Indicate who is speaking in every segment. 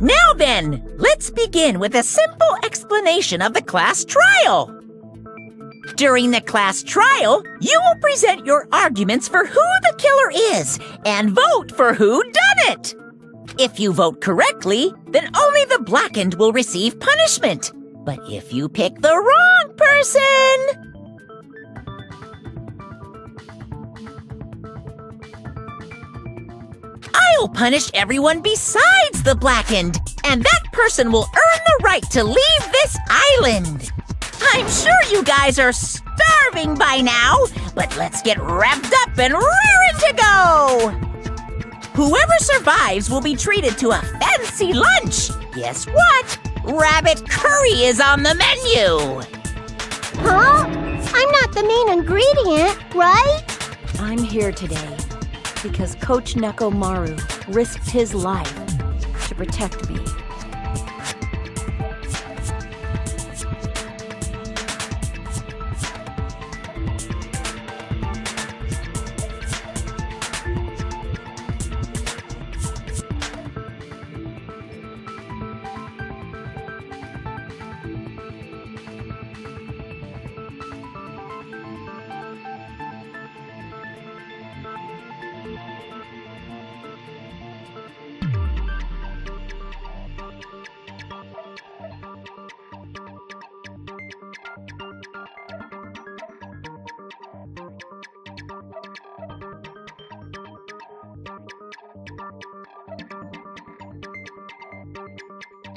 Speaker 1: Now then, let's begin with a simple explanation of the class trial. During the class trial, you will present your arguments for who the killer is and vote for who done it. If you vote correctly, then only the blackened will receive punishment. But if you pick the wrong person, I'll punish everyone besides the blackened, and that person will earn the right to leave this island. I'm sure you guys are starving by now, but let's get revved up and raring to go! Whoever survives will be treated to a fancy lunch. Guess what? Rabbit curry is on the menu!
Speaker 2: Huh? I'm not the main ingredient, right?
Speaker 3: I'm here today because Coach Nekomaru risked his life to protect me.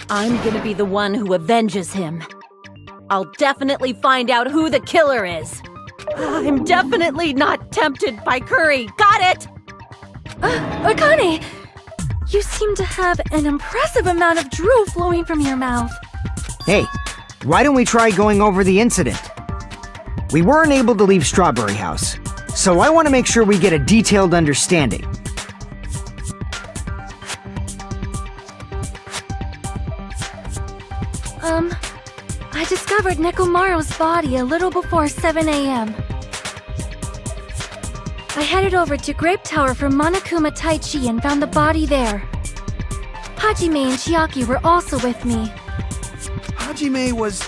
Speaker 3: I'm gonna be the one who avenges him. I'll definitely find out who the killer is. I'm definitely not tempted by curry. Got it?
Speaker 4: Akane! You seem to have an impressive amount of drool flowing from your mouth.
Speaker 5: Hey, why don't we try going over the incident? We weren't able to leave Strawberry House, so I want to make sure we get a detailed understanding.
Speaker 4: I discovered Nekomaru's body a little before 7 a.m. I headed over to Grape Tower from Monokuma Taichi and found the body there. Hajime and Chiaki were also with me.
Speaker 6: Hajime was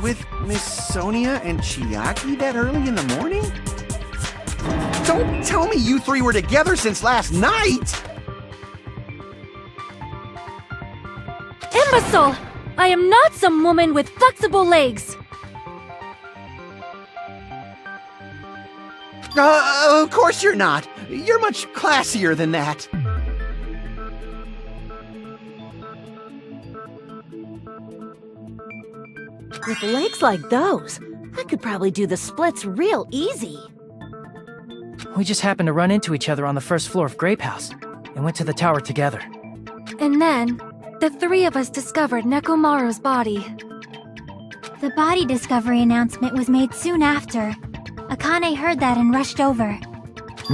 Speaker 6: with Miss Sonia and Chiaki that early in the morning? Don't tell me you three were together since last night!
Speaker 4: Imbecile! I am not some woman with flexible legs!
Speaker 6: Of course you're not. You're much classier than that.
Speaker 3: With legs like those, I could probably do the splits real easy.
Speaker 7: We just happened to run into each other on the first floor of Grape House and went to the tower together.
Speaker 4: And then, the three of us discovered Nekomaru's body.
Speaker 2: The body discovery announcement was made soon after. Akane heard that and rushed over.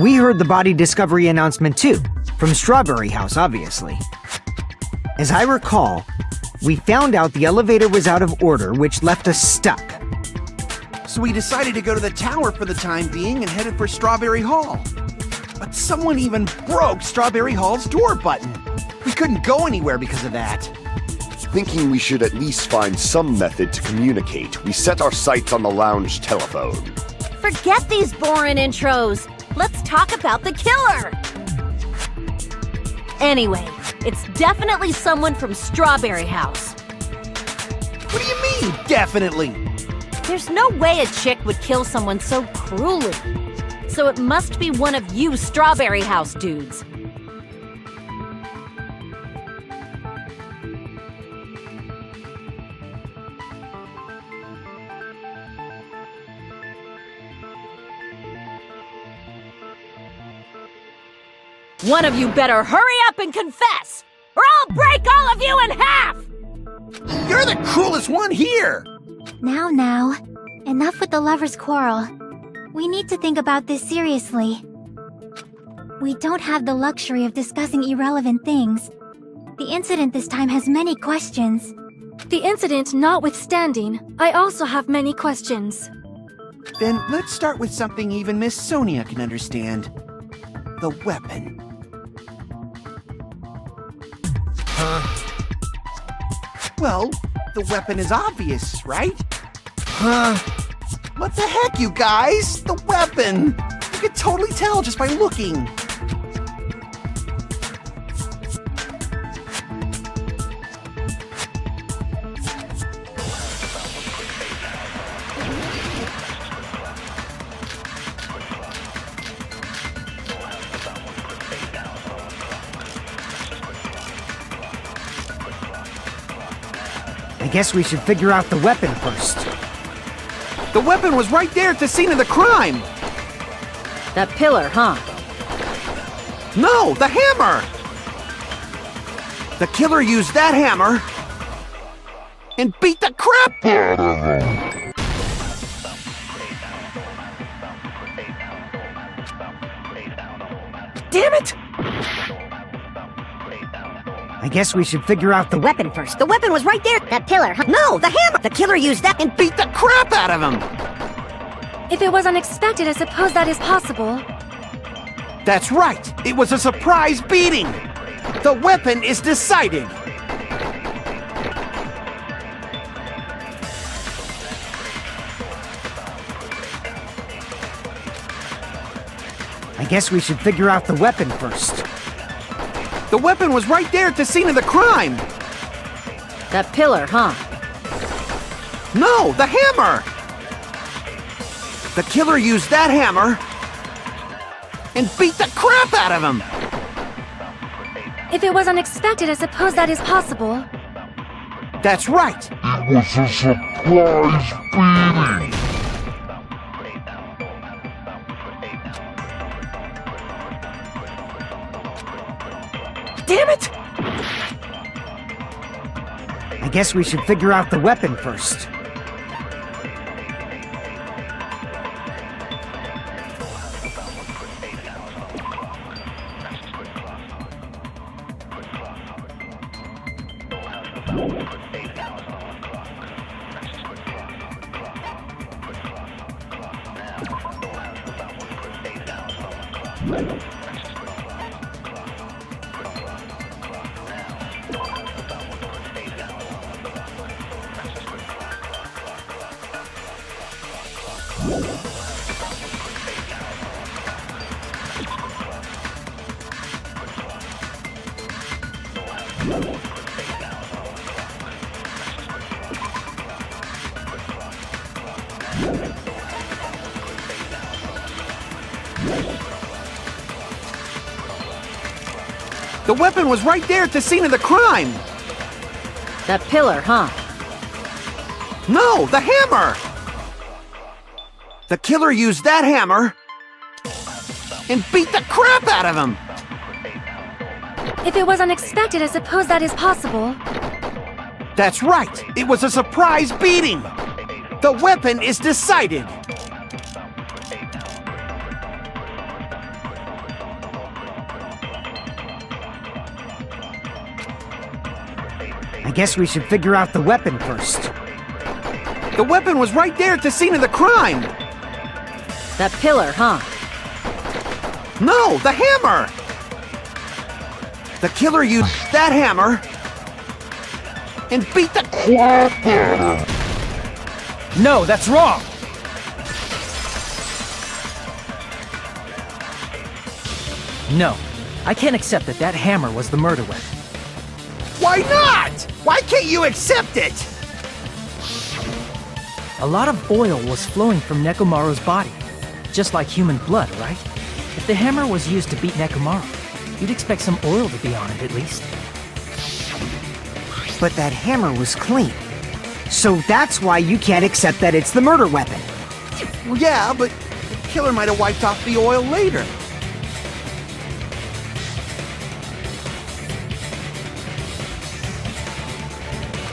Speaker 5: We heard the body discovery announcement too, from Strawberry House, obviously. As I recall, we found out the elevator was out of order, which left us stuck.
Speaker 6: So we decided to go to the tower for the time being and headed for Strawberry Hall. But someone even broke Strawberry Hall's door button. We couldn't go anywhere because of that.
Speaker 8: Thinking we should at least find some method to communicate, we set our sights on the lounge telephone.
Speaker 3: Forget these boring intros. Let's talk about the killer. Anyway, it's definitely someone from Strawberry House.
Speaker 6: What do you mean, definitely?
Speaker 3: There's no way a chick would kill someone so cruelly. So it must be one of you Strawberry House dudes. One of you better hurry up and confess, or I'll break all of you in half!
Speaker 6: You're the cruelest one here!
Speaker 2: Now, enough with the lovers' quarrel. We need to think about this seriously. We don't have the luxury of discussing irrelevant things. The incident this time has many questions.
Speaker 4: The incident notwithstanding, I also have many questions.
Speaker 6: Then let's start with something even Miss Sonia can understand. The weapon. Well, the weapon is obvious, right? What the heck, you guys? The weapon! You could totally tell just by looking.
Speaker 5: I guess we should figure out the weapon first.
Speaker 6: The weapon was right there at the scene of the crime!
Speaker 3: That pillar, huh?
Speaker 6: No, the hammer! The killer used that hammer and beat the crap out of him! Damn it!
Speaker 5: I guess we should figure out the weapon first.
Speaker 9: The weapon was right there. That pillar, huh? No, the hammer! The killer used that
Speaker 6: And beat the crap out of him!
Speaker 4: If it was unexpected, I suppose that is possible.
Speaker 6: That's right! It was a surprise beating! The weapon is decided!
Speaker 5: I guess we should figure out the weapon first.
Speaker 6: The weapon was right there at the scene of the crime!
Speaker 3: That pillar, huh?
Speaker 6: No, the hammer! The killer used that hammer and beat the crap out of him!
Speaker 4: If it was unexpected, I suppose that is possible.
Speaker 6: That's right!
Speaker 8: It was a surprise beating.
Speaker 6: Damn it!
Speaker 5: I guess we should figure out the weapon first.
Speaker 6: The weapon was right there at the scene of the crime!
Speaker 3: That pillar, huh?
Speaker 6: No, the hammer! The killer used that hammer and beat the crap out of him!
Speaker 4: If it was unexpected, I suppose that is possible.
Speaker 6: That's right! It was a surprise beating! The weapon is decided!
Speaker 5: I guess we should figure out the weapon first.
Speaker 6: The weapon was right there at the scene of the crime!
Speaker 3: That pillar, huh?
Speaker 6: No, the hammer! The killer used that hammer and beat the crap out of him!
Speaker 7: No, that's wrong! No, I can't accept that that hammer was the murder weapon.
Speaker 6: Why not? Why can't you accept it?
Speaker 7: A lot of oil was flowing from Nekomaru's body, just like human blood, right? If the hammer was used to beat Nekomaru, you'd expect some oil to be on it at least.
Speaker 5: But that hammer was clean. So that's why you can't accept that it's the murder weapon.
Speaker 6: Well, yeah, but the killer might have wiped off the oil later.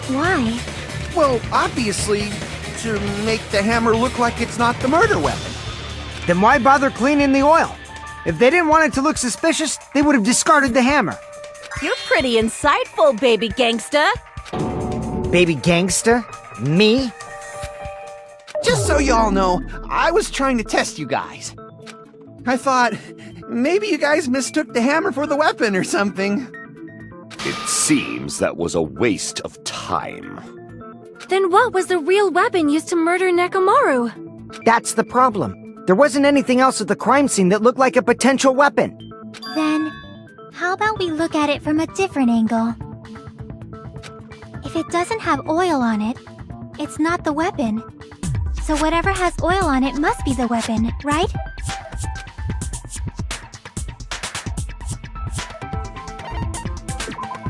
Speaker 2: Why?
Speaker 6: Well, obviously, to make the hammer look like it's not the murder weapon.
Speaker 5: Then why bother cleaning the oil? If they didn't want it to look suspicious, they would have discarded the hammer.
Speaker 3: You're pretty insightful, baby gangsta.
Speaker 5: Baby gangsta? Me?
Speaker 6: Just so y'all know, I was trying to test you guys. I thought, maybe you guys mistook the hammer for the weapon or something.
Speaker 8: It seems that was a waste of time.
Speaker 4: Then what was the real weapon used to murder Nekomaru?
Speaker 5: That's the problem. There wasn't anything else at the crime scene that looked like a potential weapon.
Speaker 2: Then, how about we look at it from a different angle? If it doesn't have oil on it, it's not the weapon. So whatever has oil on it must be the weapon, right?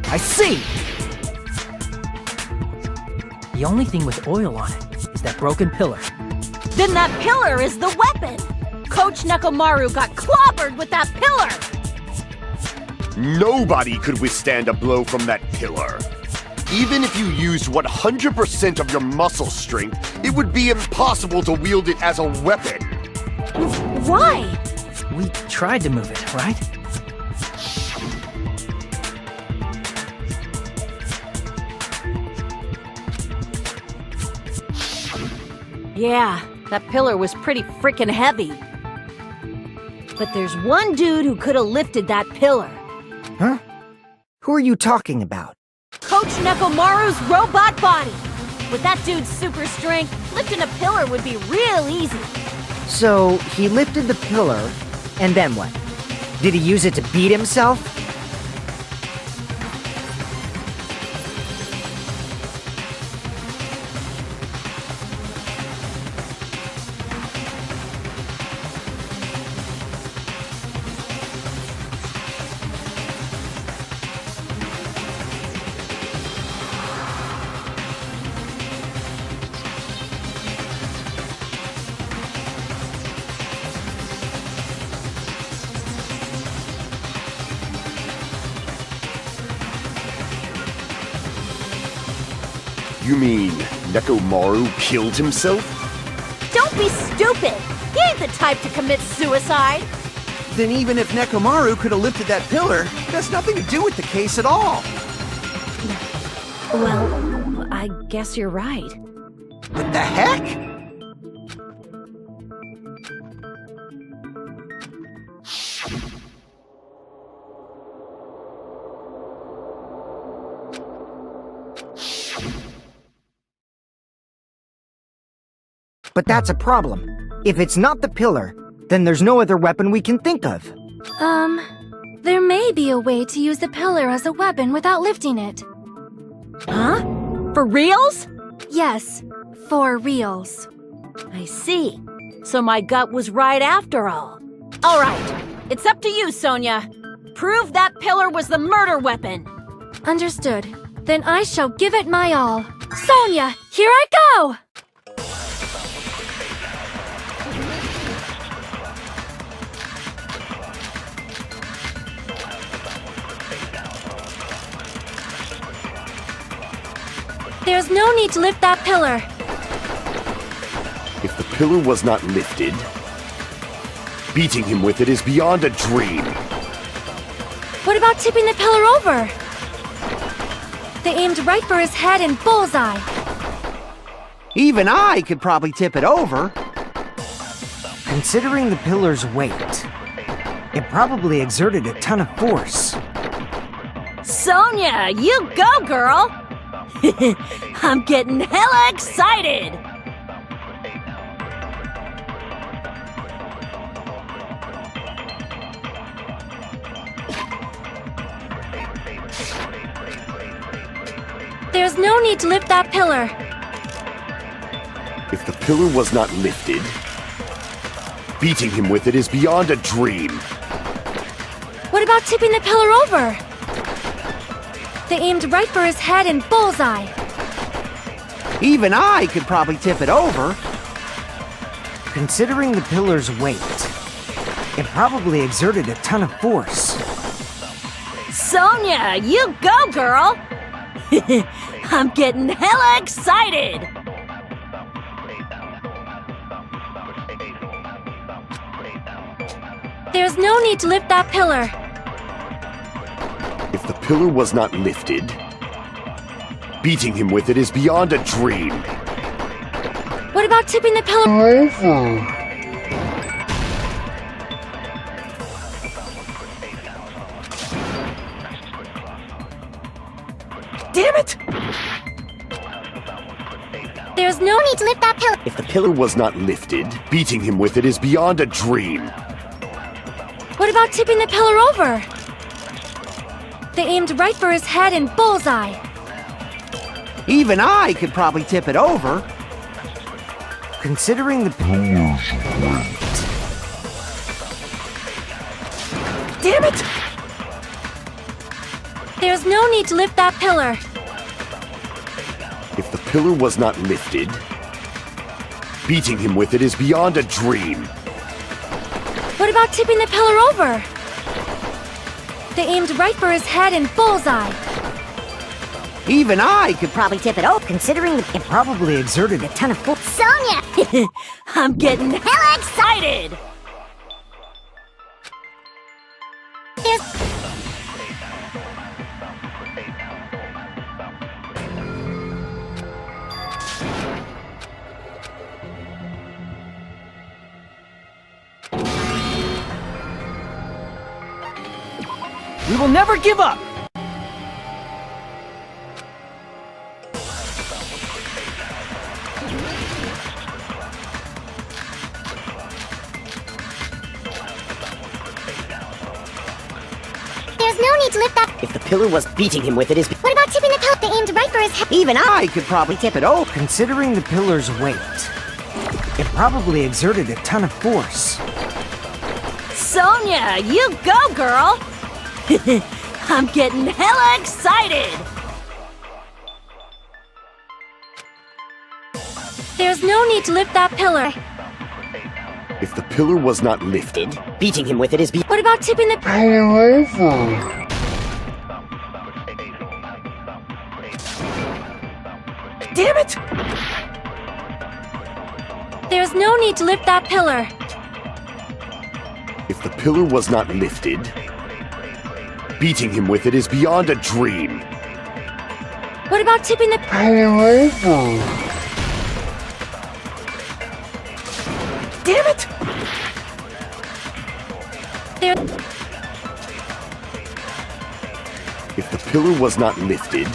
Speaker 5: I see!
Speaker 7: The only thing with oil on it is that broken pillar.
Speaker 3: Then that pillar is the weapon! Coach Nekomaru got clobbered with that pillar!
Speaker 8: Nobody could withstand a blow from that pillar. Even if you used 100% of your muscle strength, it would be impossible to wield it as a weapon.
Speaker 3: Why?
Speaker 7: We tried to move it, right?
Speaker 3: Yeah, that pillar was pretty freaking heavy. But there's one dude who could have lifted that pillar.
Speaker 5: Huh? Who are you talking about?
Speaker 3: Coach Nekomaru's robot body! With that dude's super strength, lifting a pillar would be real easy.
Speaker 5: So, he lifted the pillar, and then what? Did he use it to beat himself?
Speaker 8: You mean Nekomaru killed himself?
Speaker 3: Don't be stupid! He ain't the type to commit suicide!
Speaker 6: Then even if Nekomaru could have lifted that pillar, it has nothing to do with the case at all.
Speaker 3: Well, I guess you're right.
Speaker 6: What the heck?
Speaker 5: But that's a problem. If it's not the pillar, then there's no other weapon we can think of.
Speaker 4: There may be a way to use the pillar as a weapon without lifting it.
Speaker 3: Huh? For reals?
Speaker 4: Yes, for reals.
Speaker 3: I see. So my gut was right after all. All right, it's up to you, Sonia. Prove that pillar was the murder weapon.
Speaker 4: Understood. Then I shall give it my all. Sonia, here I go! There's no need to lift that pillar.
Speaker 8: If the pillar was not lifted, beating him with it is beyond a dream.
Speaker 4: What about tipping the pillar over? They aimed right for his head and bullseye.
Speaker 6: Even I could probably tip it over.
Speaker 5: Considering the pillar's weight, it probably exerted a ton of force.
Speaker 3: Sonia, you go, girl! I'm getting hella excited!
Speaker 4: There's no need to lift that pillar.
Speaker 8: If the pillar was not lifted, beating him with it is beyond a dream.
Speaker 4: What about tipping the pillar over? They aimed right for his head and bullseye.
Speaker 6: Even I could probably tip it over.
Speaker 5: Considering the pillar's weight, it probably exerted a ton of force.
Speaker 3: Sonia, you go, girl! I'm getting hella excited!
Speaker 4: There's no need to lift that pillar.
Speaker 8: If the pillar was not lifted, Beating him with it is beyond a dream.
Speaker 4: What about tipping the pillar over?
Speaker 7: Damn it!
Speaker 2: There's no need to lift that pillar.
Speaker 8: If the pillar was not lifted, beating him with it is beyond a dream.
Speaker 4: What about tipping the pillar over? They aimed right for his head and bullseye.
Speaker 6: Even I could probably tip it over.
Speaker 5: Considering the pillar's weight.
Speaker 7: Damn it!
Speaker 4: There's no need to lift that pillar.
Speaker 8: If the pillar was not lifted, beating him with it is beyond a dream.
Speaker 4: What about tipping the pillar over? They aimed right for his head and bullseye.
Speaker 6: Even I could
Speaker 9: Probably tip it over, considering
Speaker 5: It probably exerted a
Speaker 9: ton of force.
Speaker 3: Sonia! I'm getting hella excited!
Speaker 7: We will never give up!
Speaker 2: There's no need to lift that.
Speaker 9: If the pillar was beating him with it is...
Speaker 2: What about tipping the pillar? They aimed right for his head.
Speaker 6: Even I could probably tip it over.
Speaker 5: Considering the pillar's weight, it probably exerted a ton of force.
Speaker 3: Sonia, you go, girl! I'm getting hella excited!
Speaker 4: There's no need to lift that pillar.
Speaker 8: If the pillar was not lifted,
Speaker 9: Beating him with it is...
Speaker 4: What about tipping the pillar over?
Speaker 7: Damn it!
Speaker 4: There's no need to lift that pillar.
Speaker 8: if the pillar was not lifted, beating him with it is beyond a dream.
Speaker 4: What about tipping the pillar over?
Speaker 7: Damn it!
Speaker 4: There.
Speaker 8: If the pillar was not lifted,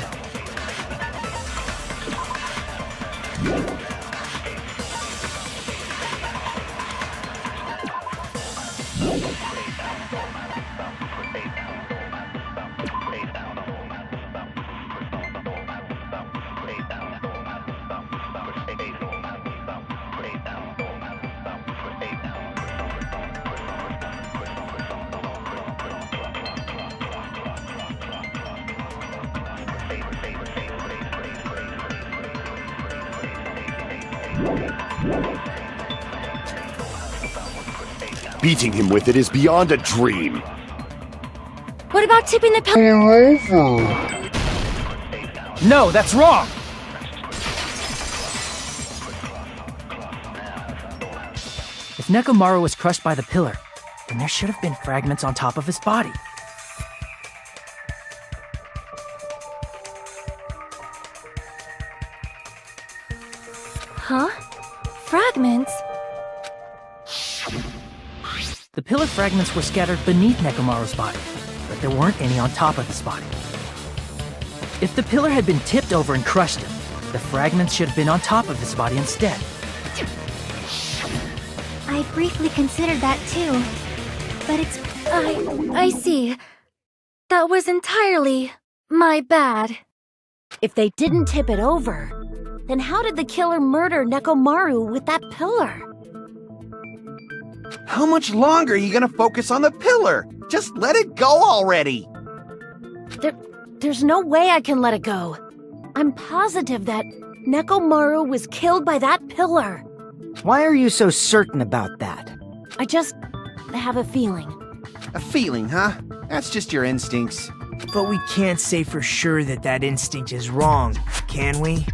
Speaker 8: beating him with it is beyond a dream.
Speaker 4: What about tipping the pillar over?
Speaker 7: No, that's wrong! If Nekomaru was crushed by the pillar, then there should have been fragments on top of his body.
Speaker 4: Huh? Fragments?
Speaker 7: The pillar fragments were scattered beneath Nekomaru's body, but there weren't any on top of his body. If the pillar had been tipped over and crushed him, the fragments should have been on top of his body instead.
Speaker 2: I briefly considered that too. But it's...
Speaker 4: I see. That was entirely my bad.
Speaker 3: If they didn't tip it over, then how did the killer murder Nekomaru with that pillar?
Speaker 6: How much longer are you gonna focus on the pillar? Just let it go already!
Speaker 3: There's no way I can let it go. I'm positive that Nekomaru was killed by that pillar.
Speaker 5: Why are you so certain about that?
Speaker 3: I have a feeling.
Speaker 6: A feeling, huh? That's just your instincts.
Speaker 10: But we can't say for sure that that instinct is wrong, can we?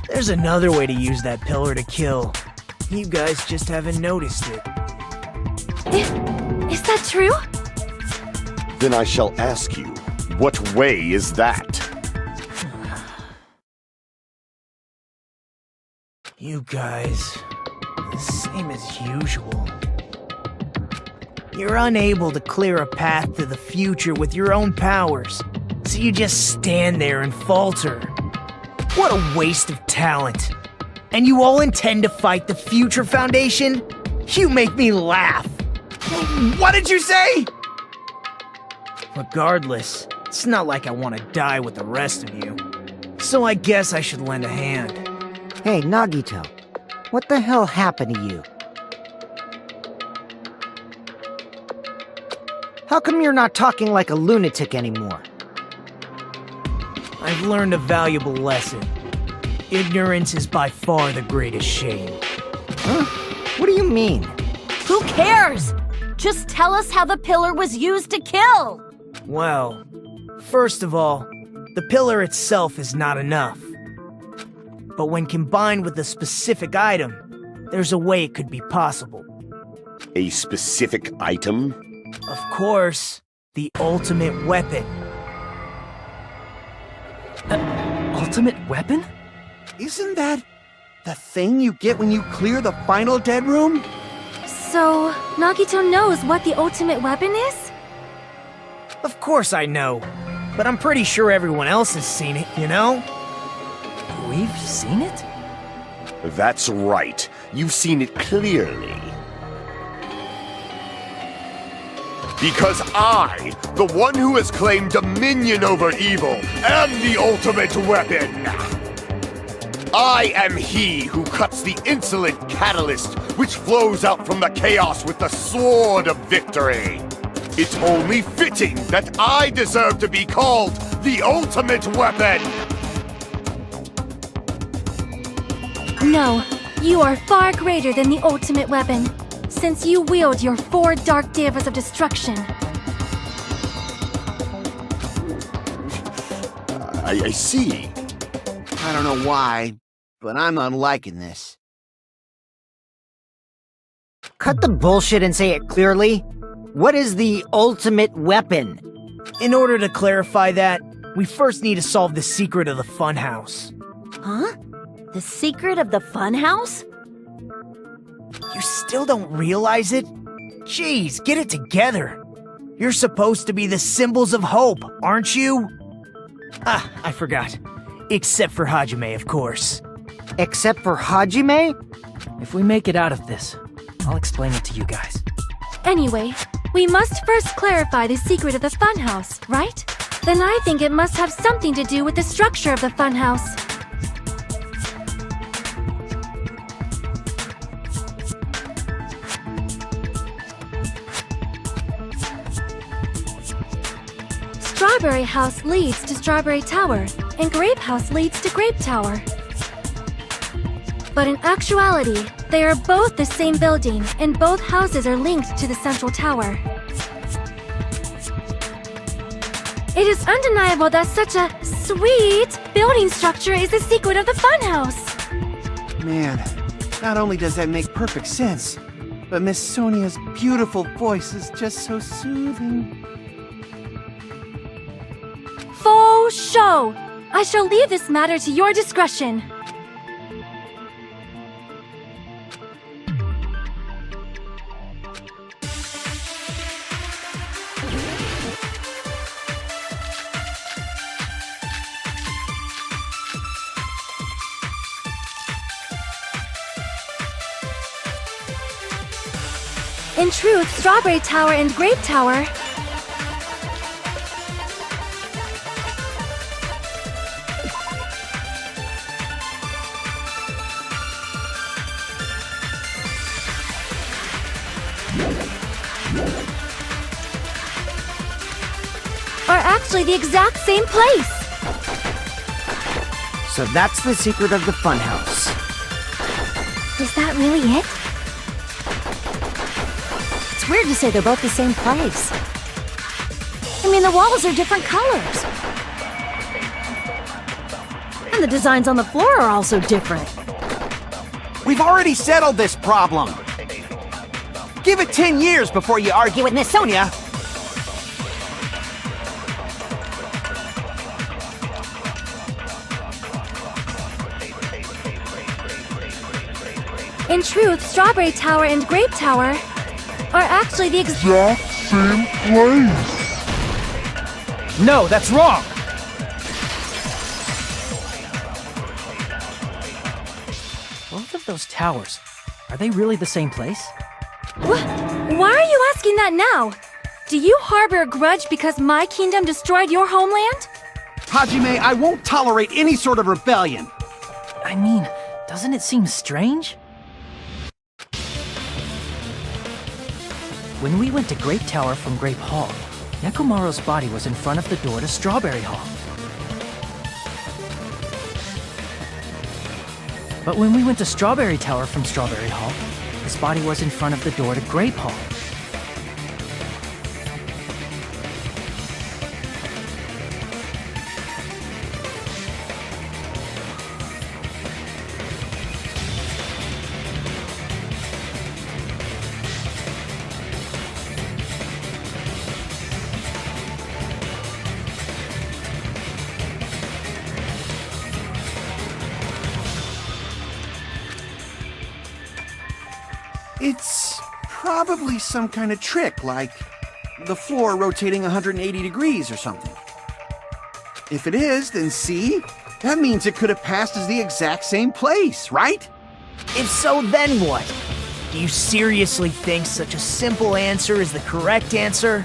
Speaker 10: There's another way to use that pillar to kill. You guys just haven't noticed it.
Speaker 4: Is that true?
Speaker 8: Then I shall ask you, what way is that?
Speaker 10: You guys, the same as usual. You're unable to clear a path to the future with your own powers, so you just stand there and falter. What a waste of talent. And you all intend to fight the Future Foundation? You make me laugh.
Speaker 6: What did you say?
Speaker 10: Regardless, it's not like I want to die with the rest of you. So I guess I should lend a hand.
Speaker 5: Hey, Nagito, what the hell happened to you? How come you're not talking like a lunatic anymore?
Speaker 10: I've learned a valuable lesson. Ignorance is by far the greatest shame.
Speaker 5: Huh? What do you mean?
Speaker 3: Who cares? Just tell us how the pillar was used to kill!
Speaker 10: Well, first of all, the pillar itself is not enough. But when combined with a specific item, there's a way it could be possible.
Speaker 8: A specific item?
Speaker 10: Of course, the ultimate weapon.
Speaker 7: Ultimate weapon?
Speaker 6: Isn't that the thing you get when you clear the final dead room?
Speaker 4: So, Nagito knows what the ultimate weapon is?
Speaker 10: Of course I know, but I'm pretty sure everyone else has seen it, you know?
Speaker 7: We've seen it?
Speaker 8: That's right. You've seen it clearly. Because I, the one who has claimed dominion over evil, am the ultimate weapon! I am he who cuts the insolent catalyst which flows out from the chaos with the sword of victory. It's only fitting that I deserve to be called the ultimate weapon!
Speaker 4: No, you are far greater than the ultimate weapon, since you wield your 4 dark devas of destruction.
Speaker 8: I see.
Speaker 6: I don't know why, but I'm not liking this.
Speaker 5: Cut the bullshit and say it clearly. What is the ultimate weapon?
Speaker 10: In order to clarify that, we first need to solve the secret of the funhouse.
Speaker 3: Huh? The secret of the funhouse?
Speaker 10: You still don't realize it? Jeez, get it together. You're supposed to be the symbols of hope, aren't you? Ah, I forgot. Except for Hajime, of course.
Speaker 5: Except for Hajime?
Speaker 7: If we make it out of this, I'll explain it to you guys.
Speaker 4: Anyway, we must first clarify the secret of the funhouse, right? Then I think it must have something to do with the structure of the funhouse. Strawberry House leads to Strawberry Tower, and Grape House leads to Grape Tower. But in actuality, they are both the same building, and both houses are linked to the central tower. It is undeniable that such a sweet building structure is the secret of the funhouse.
Speaker 6: Man, not only does that make perfect sense, but Miss Sonia's beautiful voice is just so soothing.
Speaker 4: Faux show! I shall leave this matter to your discretion. In truth, Strawberry Tower and Grape Tower are actually the exact same place.
Speaker 5: So that's the secret of the funhouse.
Speaker 2: Is that really it?
Speaker 3: It's weird to say they're both the same place. I mean, the walls are different colors. And the designs on the floor are also different.
Speaker 6: We've already settled this problem. Give it 10 years before you argue with Miss Sonia.
Speaker 4: In truth, Strawberry Tower and Grape Tower are actually the exact
Speaker 8: Same place.
Speaker 7: No, that's wrong! Both of those towers, are they really the same place?
Speaker 4: Why are you asking that now? Do you harbor a grudge because my kingdom destroyed your homeland?
Speaker 6: Hajime, I won't tolerate any sort of rebellion.
Speaker 7: I mean, doesn't it seem strange? When we went to Grape Tower from Grape Hall, Nekomaru's body was in front of the door to Strawberry Hall. But when we went to Strawberry Tower from Strawberry Hall, his body was in front of the door to Grape Hall.
Speaker 6: It's probably some kind of trick, like the floor rotating 180 degrees or something. If it is, then see? That means it could have passed as the exact same place, right?
Speaker 10: If so, then what? Do you seriously think such a simple answer is the correct answer?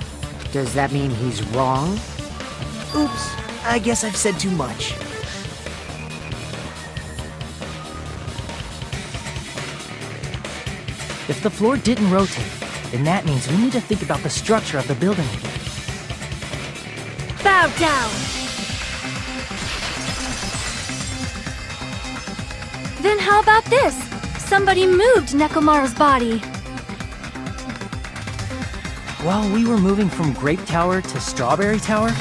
Speaker 5: Does that mean he's wrong?
Speaker 10: Oops, I guess I've said too much.
Speaker 7: If the floor didn't rotate, then that means we need to think about the structure of the building again.
Speaker 4: Bow down! Then how about this? Somebody moved Nekomaru's body.
Speaker 7: Well, we were moving from Grape Tower to Strawberry Tower,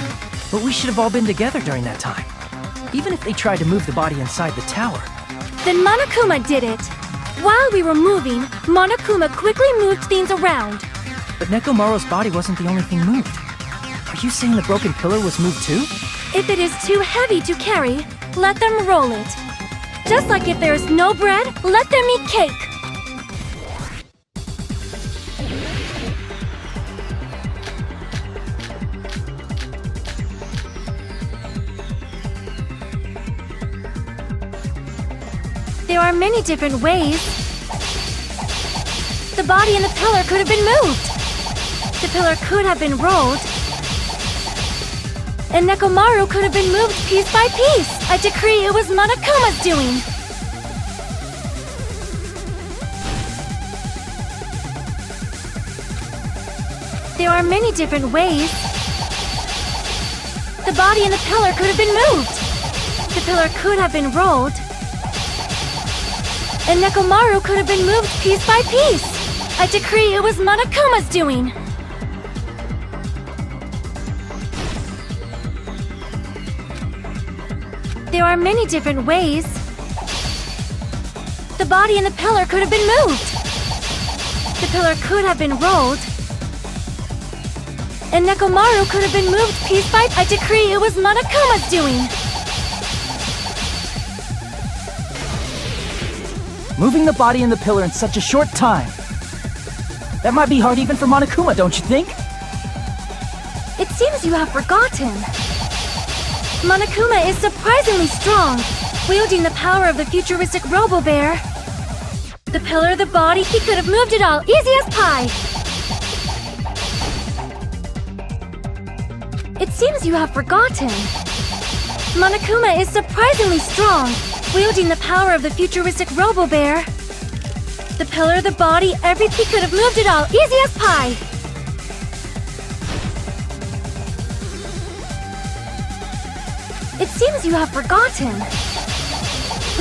Speaker 7: but we should have all been together during that time. Even if they tried to move the body inside the tower.
Speaker 4: Then Monokuma did it. While we were moving, Monokuma quickly moved things around.
Speaker 7: But Nekomaru's body wasn't the only thing moved. Are you saying the broken pillar was moved too?
Speaker 4: If it is too heavy to carry, let them roll it. Just like if there is no bread, let them eat cake. There are many different ways. The body and the pillar could have been moved. The pillar could have been rolled. And Nekomaru could have been moved piece by piece. I decree it was Monokuma's doing. There are many different ways. The body and the pillar could have been moved. The pillar could have been rolled. And Nekomaru could have been moved piece by piece. I decree it was Monokuma's doing. There are many different ways. The body and the pillar could have been moved. The pillar could have been rolled. And Nekomaru could have been moved piece by piece. I decree it was Monokuma's doing.
Speaker 7: Moving the body and the pillar in such a short time. That might be hard even for Monokuma, don't you think?
Speaker 4: It seems you have forgotten. Monokuma is surprisingly strong, wielding the power of the futuristic Robo-Bear. The pillar, the body, he could have moved it all, easy as pie! It seems you have forgotten. Monokuma is surprisingly strong, wielding the power of the futuristic Robo-Bear. The pillar, the body, everything could have moved it all, easy as pie! It seems you have forgotten.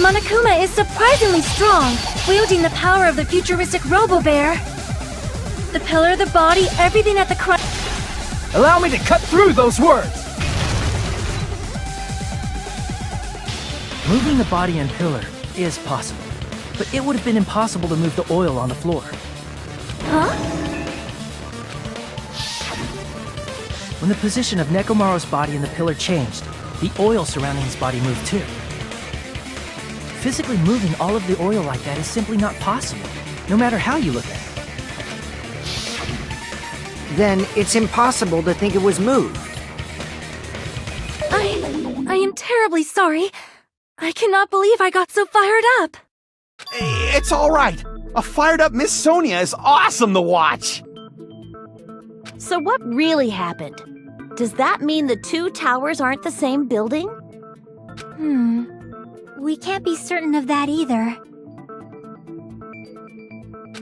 Speaker 4: Monokuma is surprisingly strong, wielding the power of the futuristic Robo-Bear. The pillar, the body, everything at the crunch.
Speaker 7: Allow me to cut through those words! Moving the body and pillar is possible, but it would have been impossible to move the oil on the floor.
Speaker 4: Huh?
Speaker 7: When the position of Nekomaru's body and the pillar changed, the oil surrounding his body moved too. Physically moving all of the oil like that is simply not possible, no matter how you look at it.
Speaker 5: Then it's impossible to think it was moved.
Speaker 4: I am terribly sorry. I cannot believe I got so fired up.
Speaker 6: It's all right. A fired up Miss Sonia is awesome to watch.
Speaker 3: So what really happened? Does that mean the two towers aren't the same building?
Speaker 2: We can't be certain of that either.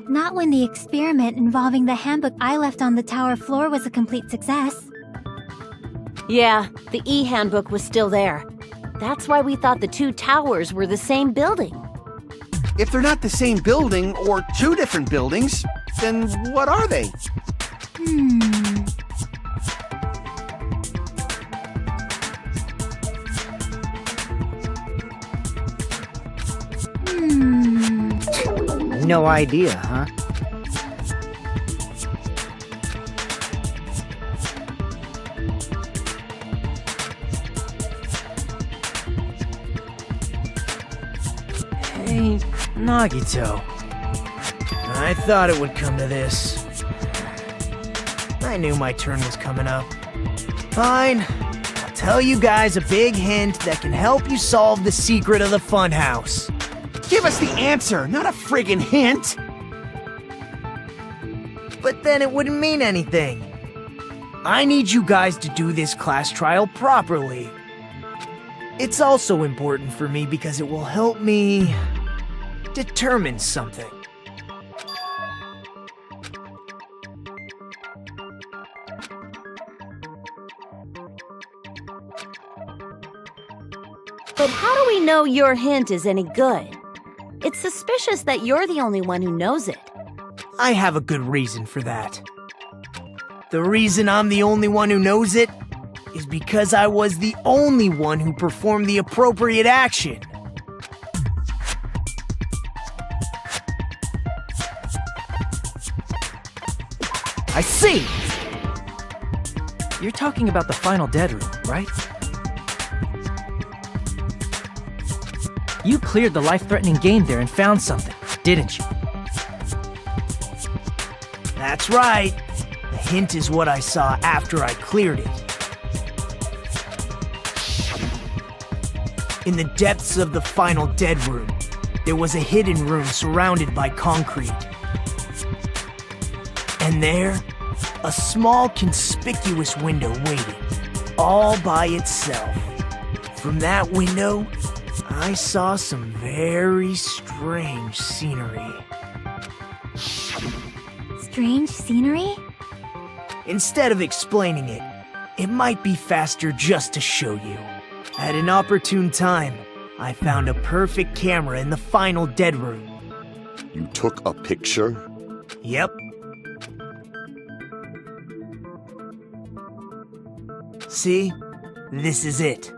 Speaker 2: Not when the experiment involving the handbook I left on the tower floor was a complete success.
Speaker 3: Yeah, the e-handbook was still there. That's why we thought the two towers were the same building.
Speaker 6: If they're not the same building or two different buildings, then what are they?
Speaker 5: No idea, huh?
Speaker 10: Hey, Nagito. I thought it would come to this. I knew my turn was coming up. Fine. I'll tell you guys a big hint that can help you solve the secret of the funhouse.
Speaker 6: Give us the answer, not a friggin' hint.
Speaker 10: But then it wouldn't mean anything. I need you guys to do this class trial properly. It's also important for me because it will help me determine something.
Speaker 3: But how do we know your hint is any good? It's suspicious that you're the only one who knows it.
Speaker 10: I have a good reason for that. The reason I'm the only one who knows it is because I was the only one who performed the appropriate action.
Speaker 5: I see!
Speaker 7: You're talking about the final dead room, right? You cleared the life-threatening game there and found something, didn't you?
Speaker 10: That's right. The hint is what I saw after I cleared it. In the depths of the final dead room, there was a hidden room surrounded by concrete. And there, a small conspicuous window waited, all by itself. From that window, I saw some very strange scenery.
Speaker 2: Strange scenery?
Speaker 10: Instead of explaining it, it might be faster just to show you. At an opportune time, I found a perfect camera in the final dead room.
Speaker 8: You took a picture?
Speaker 10: Yep. See? This is it.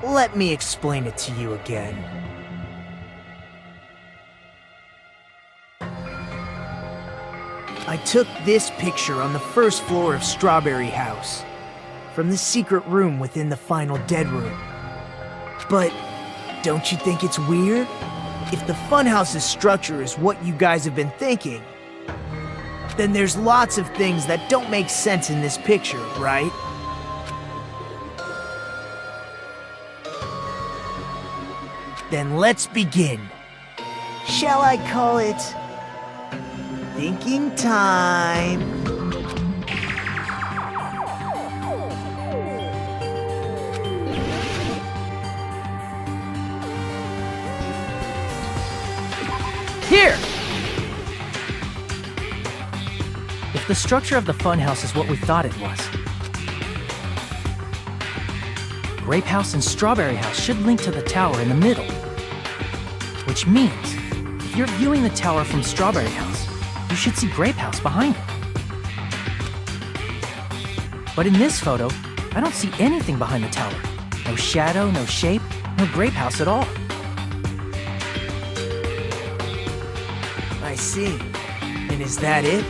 Speaker 10: Let me explain it to you again. I took this picture on the first floor of Strawberry House, from the secret room within the final dead room. But don't you think it's weird? If the funhouse's structure is what you guys have been thinking, then there's lots of things that don't make sense in this picture, right? Then let's begin. Shall I call it thinking time?
Speaker 7: Here! If the structure of the funhouse is what we thought it was, Grape House and Strawberry House should link to the tower in the middle. Which means, if you're viewing the tower from Strawberry House, you should see Grape House behind it. But in this photo, I don't see anything behind the tower. No shadow, no shape, no Grape House at all.
Speaker 10: I see. And is that it?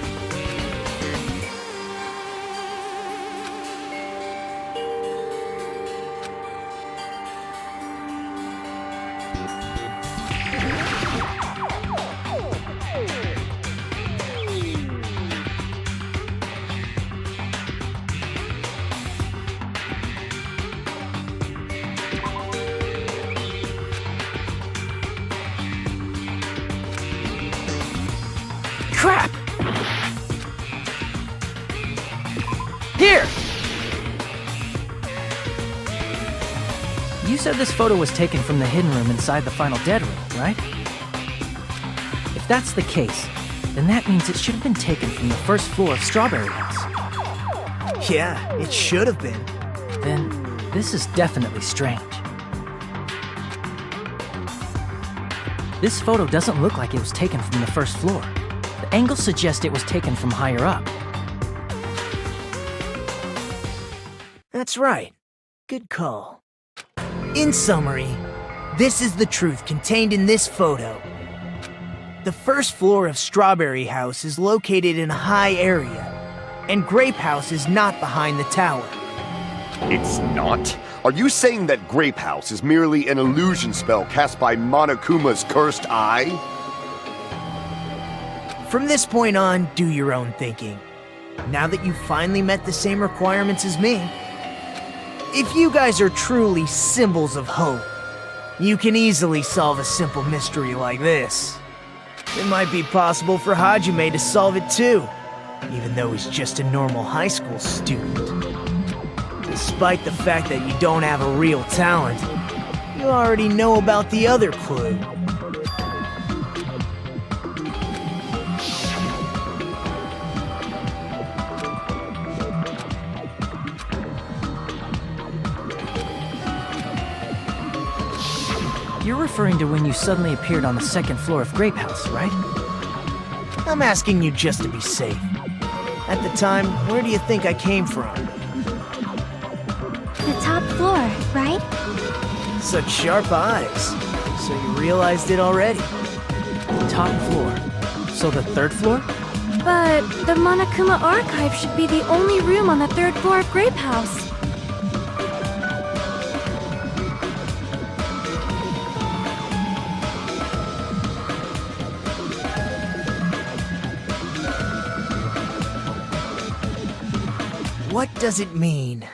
Speaker 7: Crap! Here! You said this photo was taken from the hidden room inside the final dead room, right? If that's the case, then that means it should have been taken from the first floor of Strawberry House.
Speaker 10: Yeah, it should have been.
Speaker 7: Then this is definitely strange. This photo doesn't look like it was taken from the first floor. The angles suggest it was taken from higher up.
Speaker 10: That's right. Good call. In summary, this is the truth contained in this photo. The first floor of Strawberry House is located in a high area, and Grape House is not behind the tower.
Speaker 8: It's not? Are you saying that Grape House is merely an illusion spell cast by Monokuma's cursed eye?
Speaker 10: From this point on, do your own thinking. Now that you've finally met the same requirements as me, if you guys are truly symbols of hope, you can easily solve a simple mystery like this. It might be possible for Hajime to solve it too, even though he's just a normal high school student. Despite the fact that you don't have a real talent, you already know about the other clue.
Speaker 7: You're referring to when you suddenly appeared on the second floor of Grape House, right?
Speaker 10: I'm asking you just to be safe. At the time, where do you think I came from?
Speaker 2: The top floor, right?
Speaker 10: Such sharp eyes. So you realized it already?
Speaker 7: Top floor. So the third floor?
Speaker 4: But the Monokuma Archive should be the only room on the third floor of Grape House.
Speaker 10: What does it mean?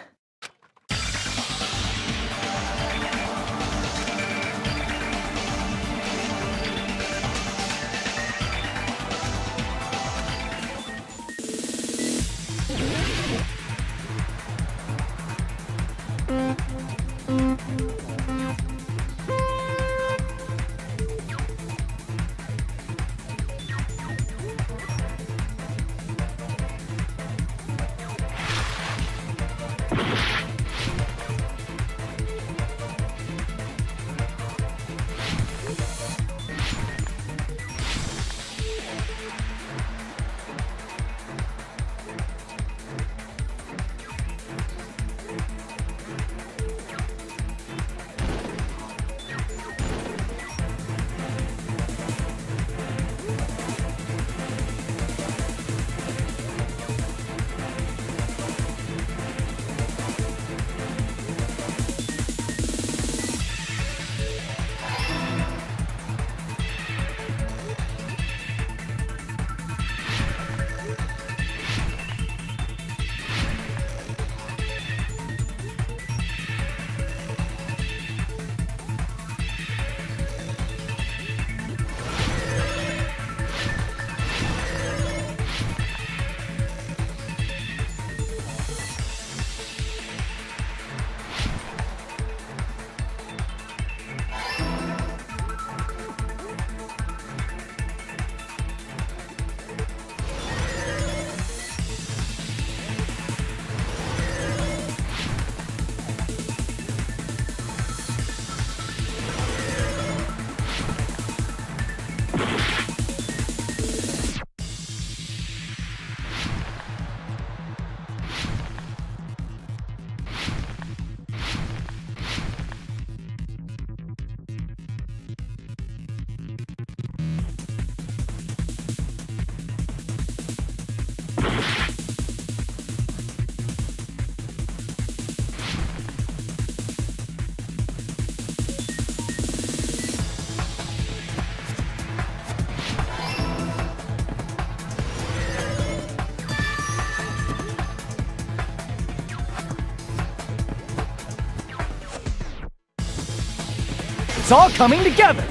Speaker 7: It's all coming together!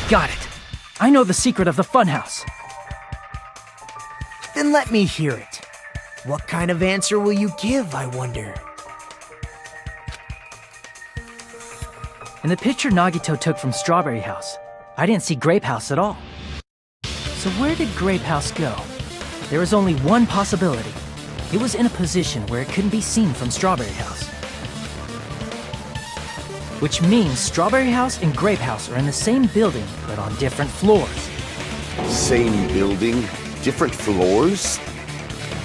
Speaker 7: Got it. I know the secret of the funhouse.
Speaker 10: Then let me hear it. What kind of answer will you give, I wonder?
Speaker 7: In the picture Nagito took from Strawberry House, I didn't see Grape House at all. So where did Grape House go? There is only one possibility. It was in a position where it couldn't be seen from Strawberry House. Which means Strawberry House and Grape House are in the same building, but on different floors.
Speaker 8: Same building, different floors?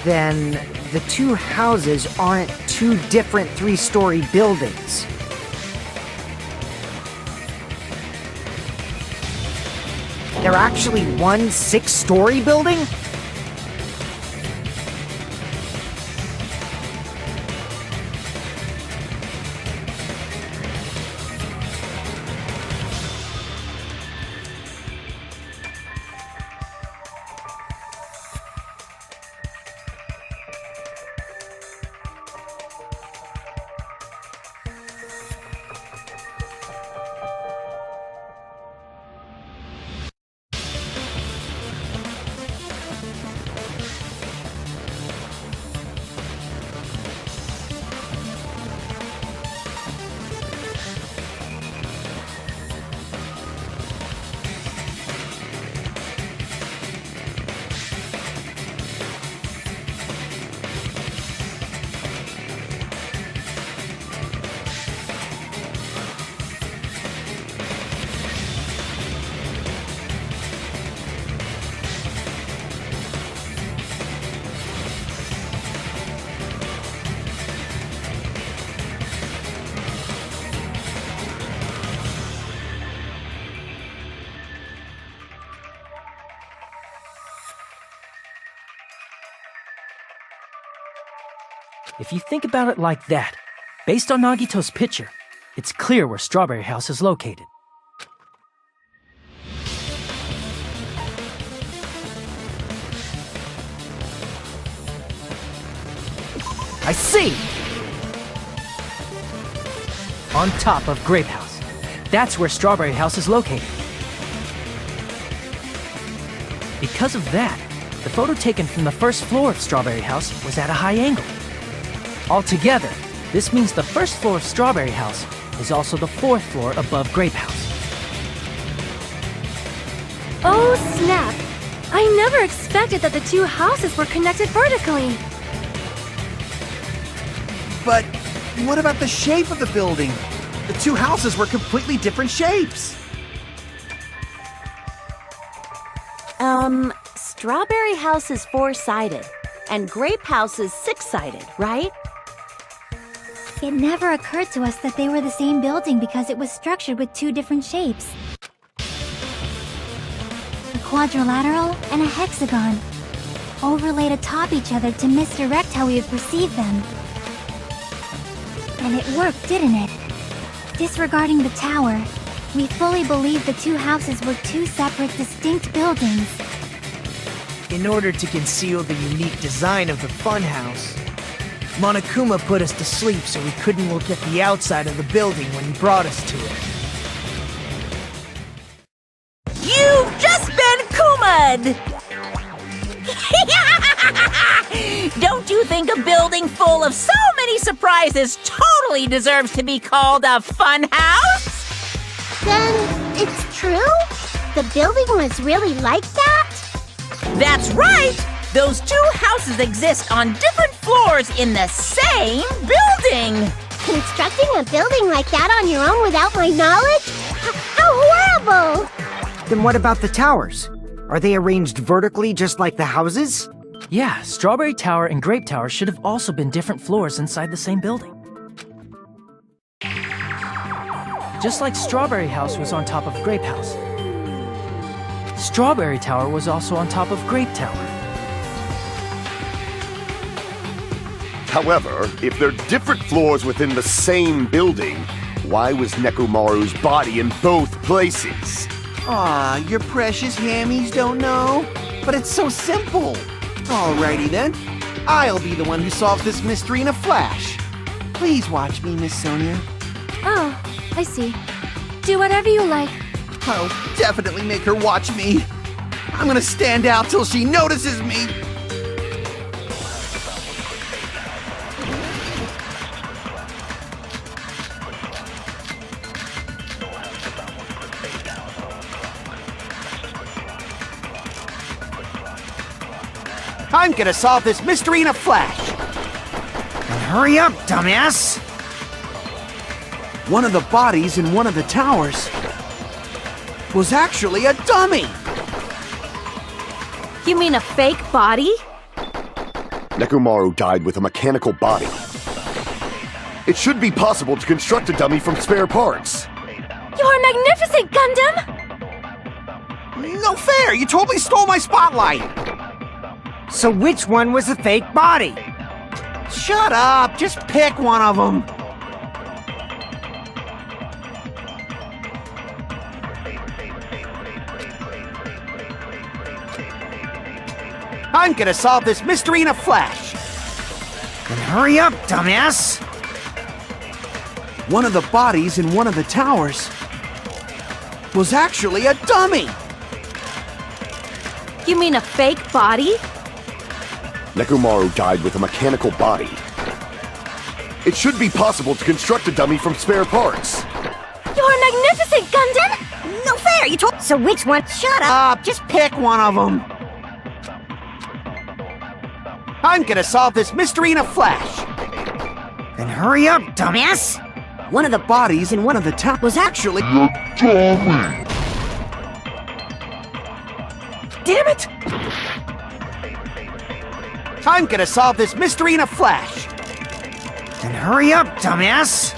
Speaker 5: Then the two houses aren't two different three-story buildings. They're actually one 6-story building?
Speaker 7: If you think about it like that, based on Nagito's picture, it's clear where Strawberry House is located. I see! On top of Grape House. That's where Strawberry House is located. Because of that, the photo taken from the first floor of Strawberry House was at a high angle. Altogether, this means the first floor of Strawberry House is also the 4th floor above Grape House.
Speaker 4: Oh, snap! I never expected that the two houses were connected vertically.
Speaker 6: But what about the shape of the building? The two houses were completely different shapes.
Speaker 3: Strawberry House is 4-sided, and Grape House is 6-sided, right?
Speaker 2: It never occurred to us that they were the same building because it was structured with two different shapes. A quadrilateral and a hexagon, overlaid atop each other to misdirect how we would perceive them. And it worked, didn't it? Disregarding the tower, we fully believed the two houses were two separate, distinct buildings.
Speaker 10: In order to conceal the unique design of the funhouse, Monokuma put us to sleep so we couldn't look at the outside of the building when he brought us to it.
Speaker 1: You've just been Kuma'd! Don't you think a building full of so many surprises totally deserves to be called a fun house?
Speaker 9: Then it's true? The building was really like that?
Speaker 1: That's right! Those two houses exist on different floors in the same building!
Speaker 9: Constructing a building like that on your own without my knowledge? How horrible!
Speaker 5: Then what about the towers? Are they arranged vertically just like the houses?
Speaker 7: Yeah, Strawberry Tower and Grape Tower should have also been different floors inside the same building. Just like Strawberry House was on top of Grape House. Strawberry Tower was also on top of Grape Tower.
Speaker 8: However, if they're different floors within the same building, why was Nekomaru's body in both places?
Speaker 6: Aw, your precious hammies don't know? But it's so simple. Alrighty then. I'll be the one who solves this mystery in a flash. Please watch me, Miss Sonia.
Speaker 4: Oh, I see. Do whatever you like.
Speaker 6: I'll definitely make her watch me. I'm gonna stand out till she notices me.
Speaker 5: I'm gonna solve this mystery in a flash. And hurry up, dumbass!
Speaker 6: One of the bodies in one of the towers was actually a dummy.
Speaker 3: You mean a fake body?
Speaker 8: Nekomaru died with a mechanical body. It should be possible to construct a dummy from spare parts.
Speaker 4: You're magnificent, Gundam!
Speaker 6: No fair! You totally stole my spotlight!
Speaker 5: So which one was the fake body?
Speaker 6: Shut up! Just pick one of them!
Speaker 5: I'm gonna solve this mystery in a flash. And hurry up, dumbass!
Speaker 6: One of the bodies in one of the towers was actually a dummy!
Speaker 3: You mean a fake body?
Speaker 8: Nekomaru died with a mechanical body. It should be possible to construct a dummy from spare parts.
Speaker 4: You're magnificent, Gundam!
Speaker 9: No fair! You told. So which one? Shut up!
Speaker 6: Just pick one of them!
Speaker 5: I'm gonna solve this mystery in a flash. And hurry up, dumbass!
Speaker 6: One of the bodies in one of the towers was actually...
Speaker 5: Damn it! I'm gonna solve this mystery in a flash. And hurry up, dumbass!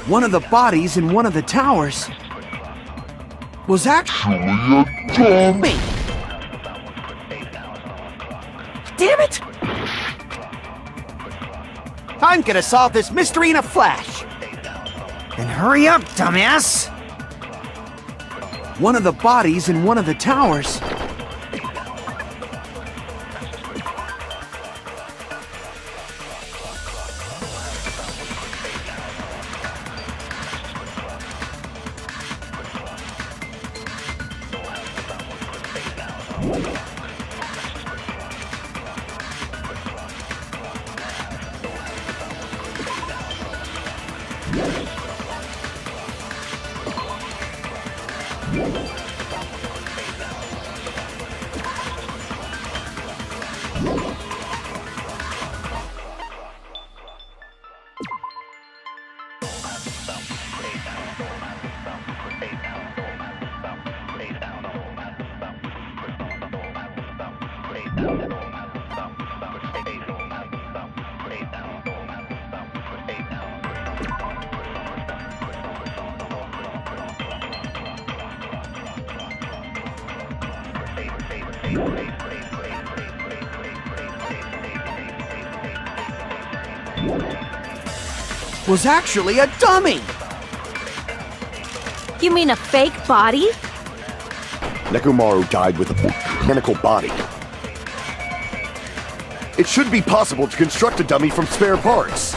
Speaker 6: One of the bodies in one of the towers was actually a dummy.
Speaker 5: Damn it! I'm gonna solve this mystery in a flash. And hurry up, dumbass!
Speaker 6: One of the bodies in one of the towers was actually a dummy.
Speaker 3: You mean a fake body?
Speaker 8: Nekomaru died with a mechanical body. It should be possible to construct a dummy from spare parts.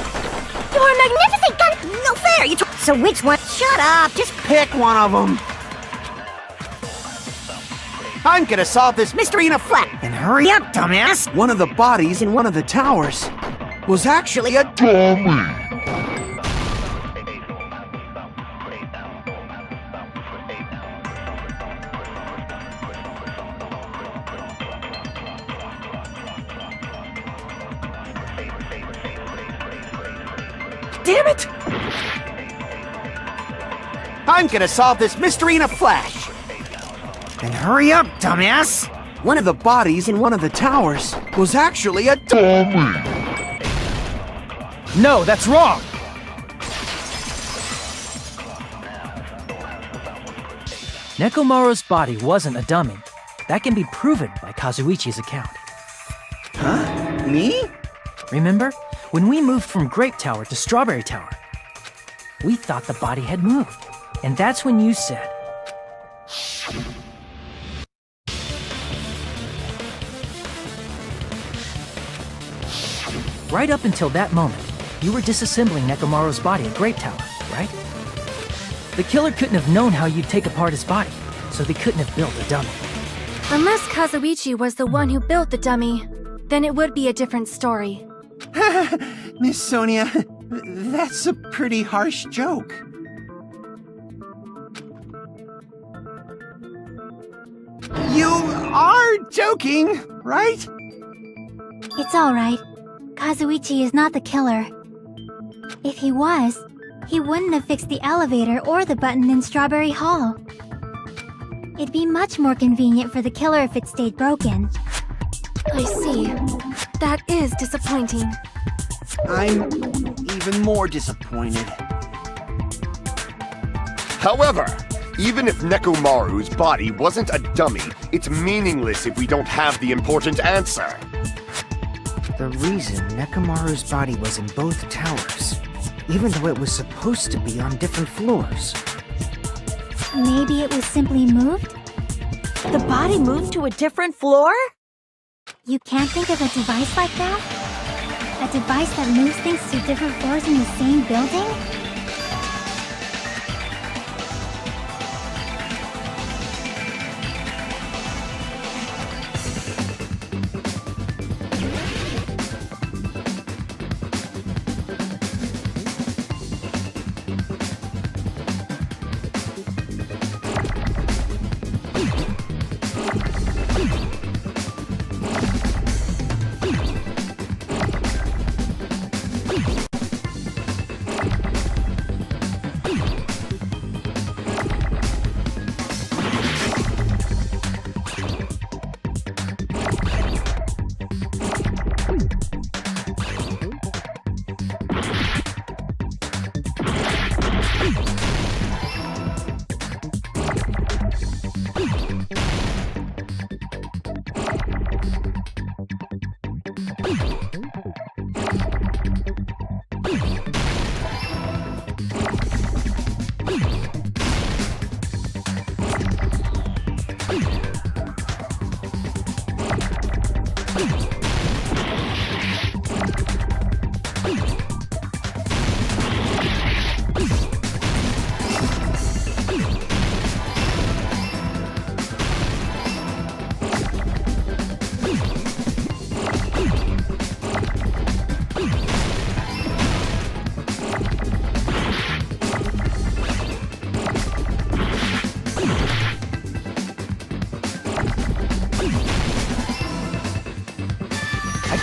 Speaker 9: You're magnificent, Gundam! No fair! You told. So which one? Shut up! Just
Speaker 6: Pick one of them.
Speaker 5: I'm gonna solve this mystery in a flash. And hurry up, dumbass!
Speaker 6: One of the bodies in one of the towers was actually a dummy.
Speaker 5: Damn it! I'm gonna solve this mystery in a flash. And hurry up, dumbass!
Speaker 6: One of the bodies in one of the towers was actually a dummy.
Speaker 7: No, that's wrong! Nekomaru's body wasn't a dummy. That can be proven by Kazuichi's account.
Speaker 6: Huh? Me?
Speaker 7: Remember? When we moved from Grape Tower to Strawberry Tower, we thought the body had moved. And that's when you said... Right up until that moment, you were disassembling Nekomaru's body at Grape Tower, right? The killer couldn't have known how you'd take apart his body, so they couldn't have built a dummy.
Speaker 4: Unless Kazuichi was the one who built the dummy, then it would be a different story.
Speaker 6: Miss Sonia, that's a pretty harsh joke. You are joking, right?
Speaker 2: It's alright. Kazuichi is not the killer. If he was, he wouldn't have fixed the elevator or the button in Strawberry Hall. It'd be much more convenient for the killer if it stayed broken.
Speaker 4: I see. That is disappointing.
Speaker 6: I'm even more disappointed.
Speaker 8: However, even if Nekomaru's body wasn't a dummy, it's meaningless if we don't have the important answer.
Speaker 5: The reason Nekomaru's body was in both towers, even though it was supposed to be on different floors.
Speaker 2: Maybe it was simply moved?
Speaker 3: The body moved to a different floor?
Speaker 2: You can't think of a device like that? A device that moves things to different floors in the same building?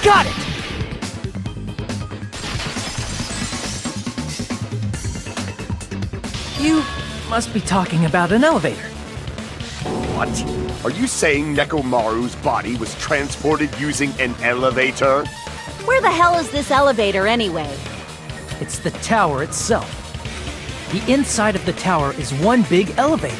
Speaker 7: Got it! You must be talking about an elevator.
Speaker 8: What? Are you saying Nekomaru's body was transported using an elevator?
Speaker 3: Where the hell is this elevator anyway?
Speaker 7: It's the tower itself. The inside of the tower is one big elevator.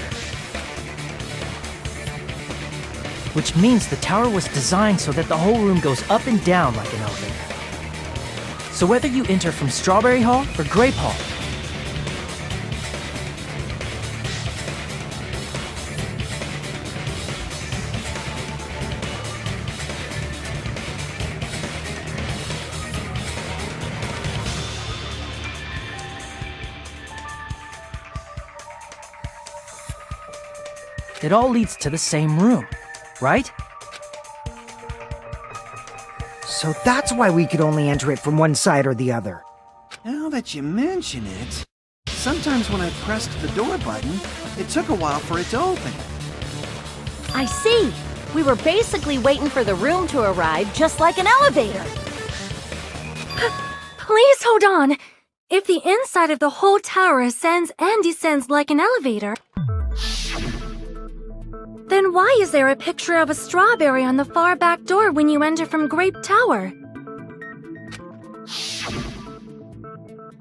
Speaker 7: Which means the tower was designed so that the whole room goes up and down like an elevator. So whether you enter from Strawberry Hall or Grape Hall, it all leads to the same room, right?
Speaker 5: So that's why we could only enter it from one side or the other.
Speaker 6: Now that you mention it, sometimes when I pressed the door button, it took a while for it to open.
Speaker 3: I see. We were basically waiting for the room to arrive, just like an elevator.
Speaker 4: Please hold on. If the inside of the whole tower ascends and descends like an elevator, then why is there a picture of a strawberry on the far back door when you enter from Grape Tower?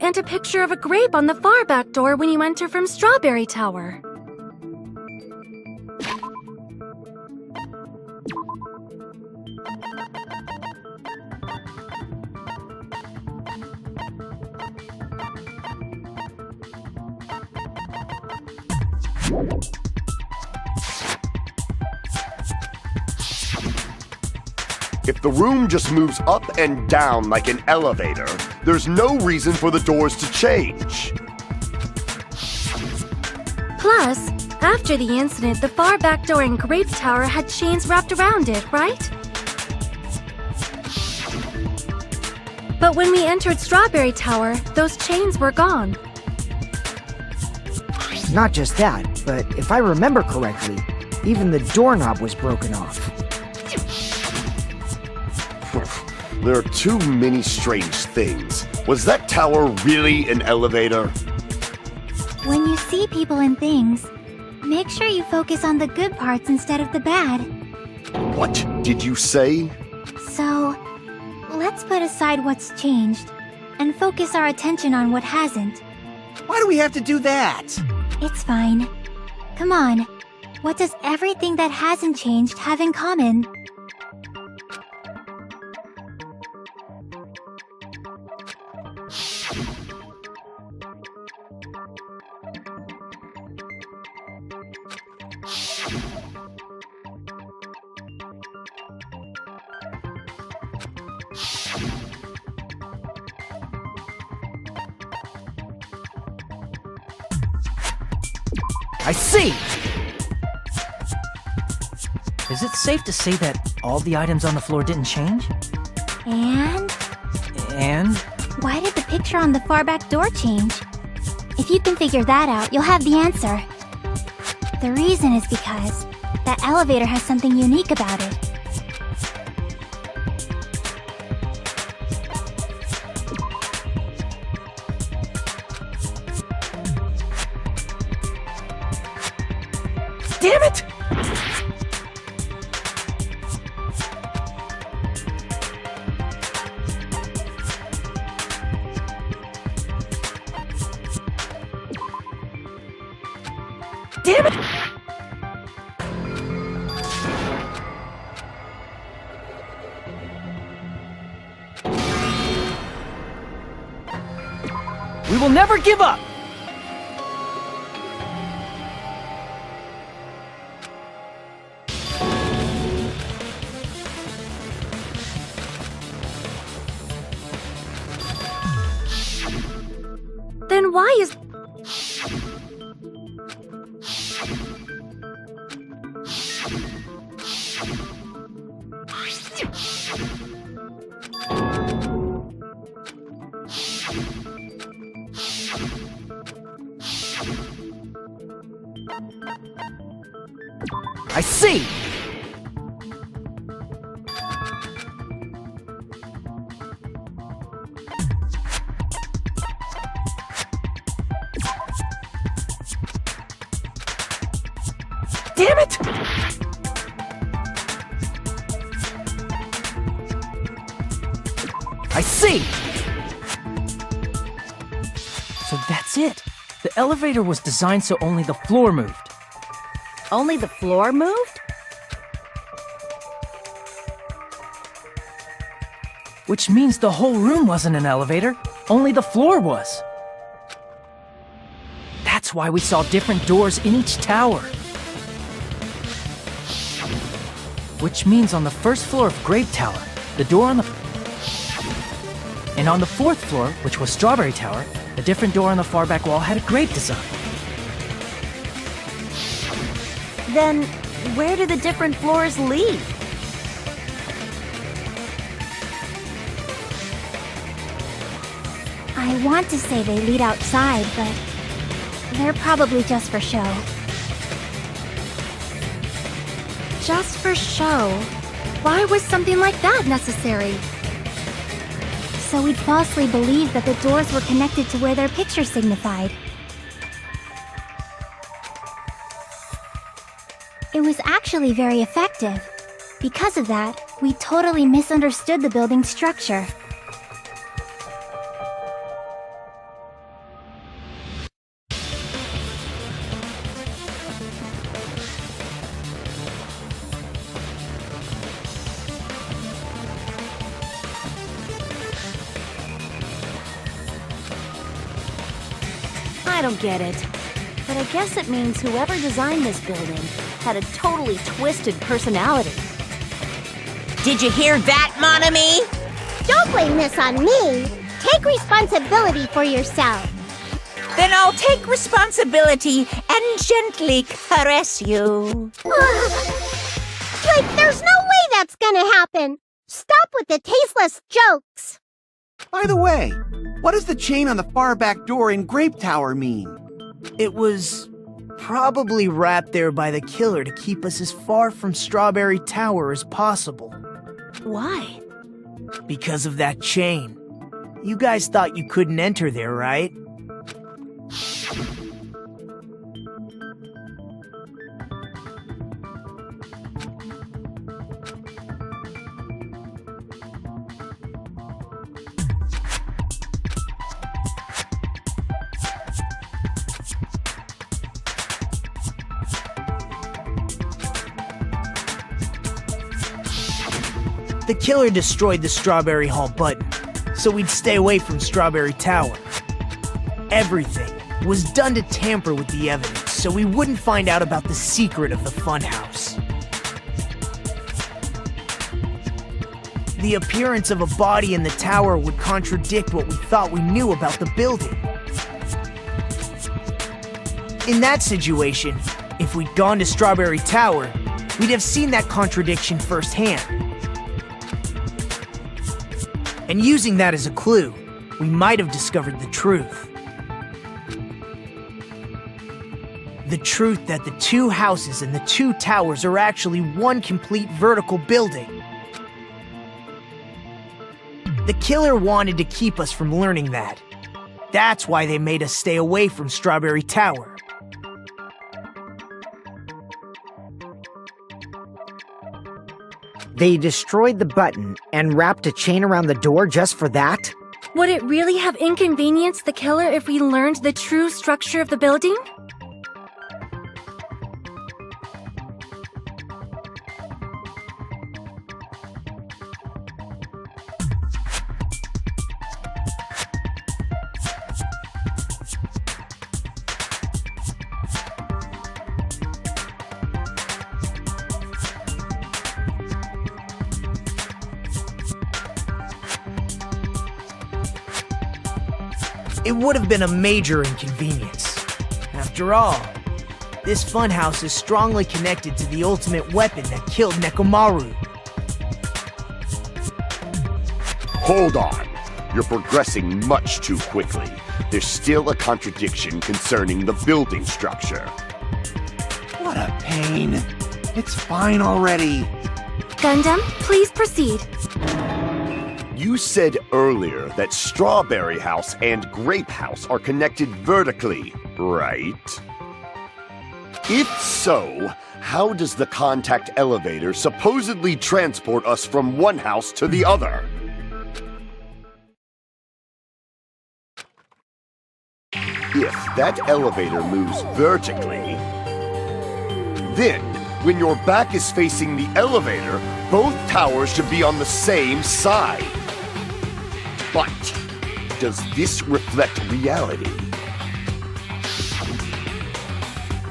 Speaker 4: And a picture of a grape on the far back door when you enter from Strawberry Tower?
Speaker 8: If the room just moves up and down like an elevator, there's no reason for the doors to change.
Speaker 4: Plus, after the incident, the far back door in Grape Tower had chains wrapped around it, right? But when we entered Strawberry Tower, those chains were gone.
Speaker 5: Not just that, but if I remember correctly, even the doorknob was broken off.
Speaker 8: There are too many strange things. Was that tower really an elevator?
Speaker 2: When you see people and things, make sure you focus on the good parts instead of the bad.
Speaker 8: What did you say?
Speaker 2: So, let's put aside what's changed and focus our attention on what hasn't.
Speaker 6: Why do we have to do that?
Speaker 2: It's fine. Come on. What does everything that hasn't changed have in common?
Speaker 5: I see!
Speaker 7: Is it safe to say that all the items on the floor didn't change?
Speaker 2: And?
Speaker 7: And?
Speaker 2: Why did the picture on the far back door change? If you can figure that out, you'll have the answer. The reason is because that elevator has something unique about it.
Speaker 7: Damn it! Damn it! We will never give up!
Speaker 4: Then why is...
Speaker 5: I see!
Speaker 7: Damn it!
Speaker 5: I see!
Speaker 7: So that's it. The elevator was designed so only the floor moved.
Speaker 3: Only the floor moved?
Speaker 7: Which means the whole room wasn't an elevator, only the floor was. That's why we saw different doors in each tower. Which means on the first floor of Grape Tower, the door on the... And on the fourth floor, which was Strawberry Tower, a different door on the far back wall had a grape design.
Speaker 3: Then, where do the different floors lead?
Speaker 2: I want to say they lead outside, but they're probably just for show.
Speaker 4: Just for show? Why was something like that necessary?
Speaker 2: So we'd falsely believe that the doors were connected to where their picture signified. It was actually very effective. Because of that, we totally misunderstood the building's structure.
Speaker 3: I don't get it. But I guess it means whoever designed this building had a totally twisted personality.
Speaker 1: Did you hear that, mon ami?
Speaker 9: Don't blame this on me. Take responsibility for yourself.
Speaker 1: Then I'll take responsibility and gently caress you.
Speaker 9: Like, there's no way that's gonna happen. Stop with the tasteless jokes.
Speaker 6: By the way, what does the chain on the far back door in Grape Tower mean?
Speaker 10: It was probably wrapped there by the killer to keep us as far from Strawberry Tower as possible.
Speaker 3: Why?
Speaker 10: Because of that chain. You guys thought you couldn't enter there, right? The killer destroyed the Strawberry Hall button, so we'd stay away from Strawberry Tower. Everything was done to tamper with the evidence, so we wouldn't find out about the secret of the funhouse. The appearance of a body in the tower would contradict what we thought we knew about the building. In that situation, if we'd gone to Strawberry Tower, we'd have seen that contradiction firsthand. And using that as a clue, we might have discovered the truth. The truth that the two houses and the two towers are actually one complete vertical building. The killer wanted to keep us from learning that. That's why they made us stay away from Strawberry Tower.
Speaker 5: They destroyed the button and wrapped a chain around the door just for that?
Speaker 4: Would it really have inconvenienced the killer if we learned the true structure of the building?
Speaker 10: It would have been a major inconvenience. After all, this funhouse is strongly connected to the ultimate weapon that killed Nekomaru.
Speaker 8: Hold on. You're progressing much too quickly. There's still a contradiction concerning the building structure.
Speaker 6: What a pain. It's fine already.
Speaker 4: Gundam, please proceed.
Speaker 8: You said earlier that Strawberry House and Grape House are connected vertically, right? If so, how does the contact elevator supposedly transport us from one house to the other? If that elevator moves vertically, then when your back is facing the elevator, both towers should be on the same side. But does this reflect reality?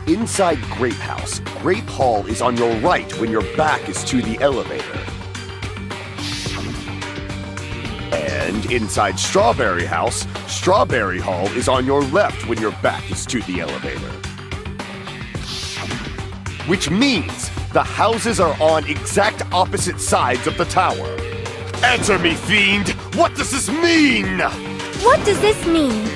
Speaker 8: Inside Grape House, Grape Hall is on your right when your back is to the elevator. And inside Strawberry House, Strawberry Hall is on your left when your back is to the elevator. Which means the houses are on exact opposite sides of the tower. Answer me, fiend! What does this mean?
Speaker 4: What does this mean?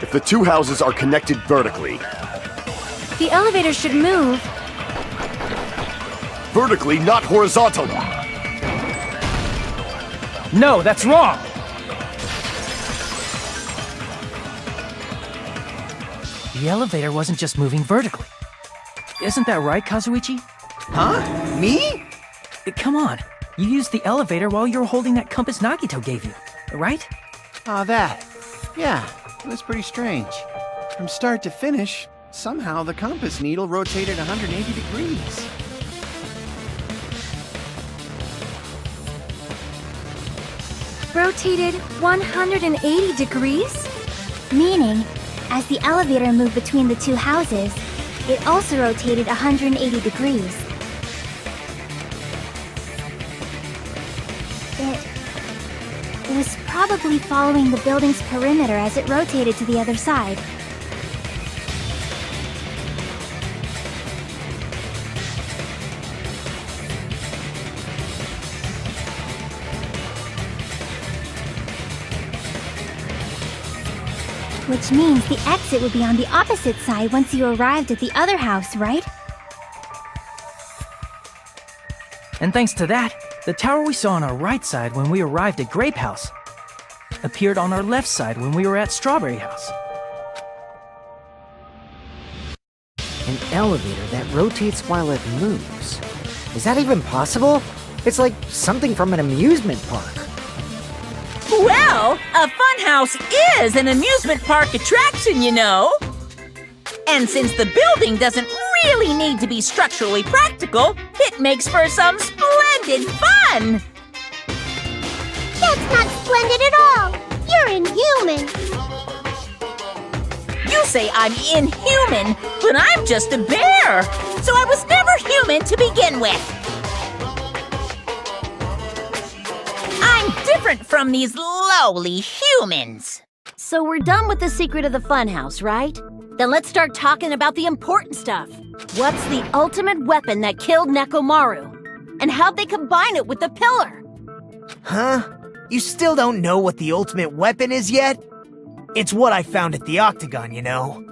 Speaker 8: If the two houses are connected vertically,
Speaker 4: The elevator should move.
Speaker 8: vertically, not horizontally.
Speaker 7: No, that's wrong! The elevator wasn't just moving vertically. Isn't that right, Kazuichi?
Speaker 6: Huh? Me?
Speaker 7: Come on. You used the elevator while you were holding that compass Nagito gave you, right?
Speaker 6: Ah, that. Yeah, it was pretty strange. From start to finish, somehow the compass needle rotated 180 degrees.
Speaker 4: Rotated 180 degrees?
Speaker 2: Meaning, as the elevator moved between the two houses, it also rotated 180 degrees. It was probably following the building's perimeter as it rotated to the other side. Which means the exit would be on the opposite side once you arrived at the other house, right?
Speaker 7: And thanks to that, the tower we saw on our right side when we arrived at Grape House appeared on our left side when we were at Strawberry House.
Speaker 5: An elevator that rotates while it moves. Is that even possible? It's like something from an amusement park.
Speaker 1: Well, a funhouse is an amusement park attraction, you know. And since the building doesn't really need to be structurally practical, it makes for some splendid fun.
Speaker 9: That's not splendid at all. You're inhuman.
Speaker 1: You say I'm inhuman, but I'm just a bear. So I was never human to begin with. I'm different from these lowly humans.
Speaker 3: So we're done with the secret of the funhouse, right? Then let's start talking about the important stuff. What's the ultimate weapon that killed Nekomaru? And how'd they combine it with the pillar?
Speaker 10: Huh? You still don't know what the ultimate weapon is yet? It's what I found at the Octagon, you know.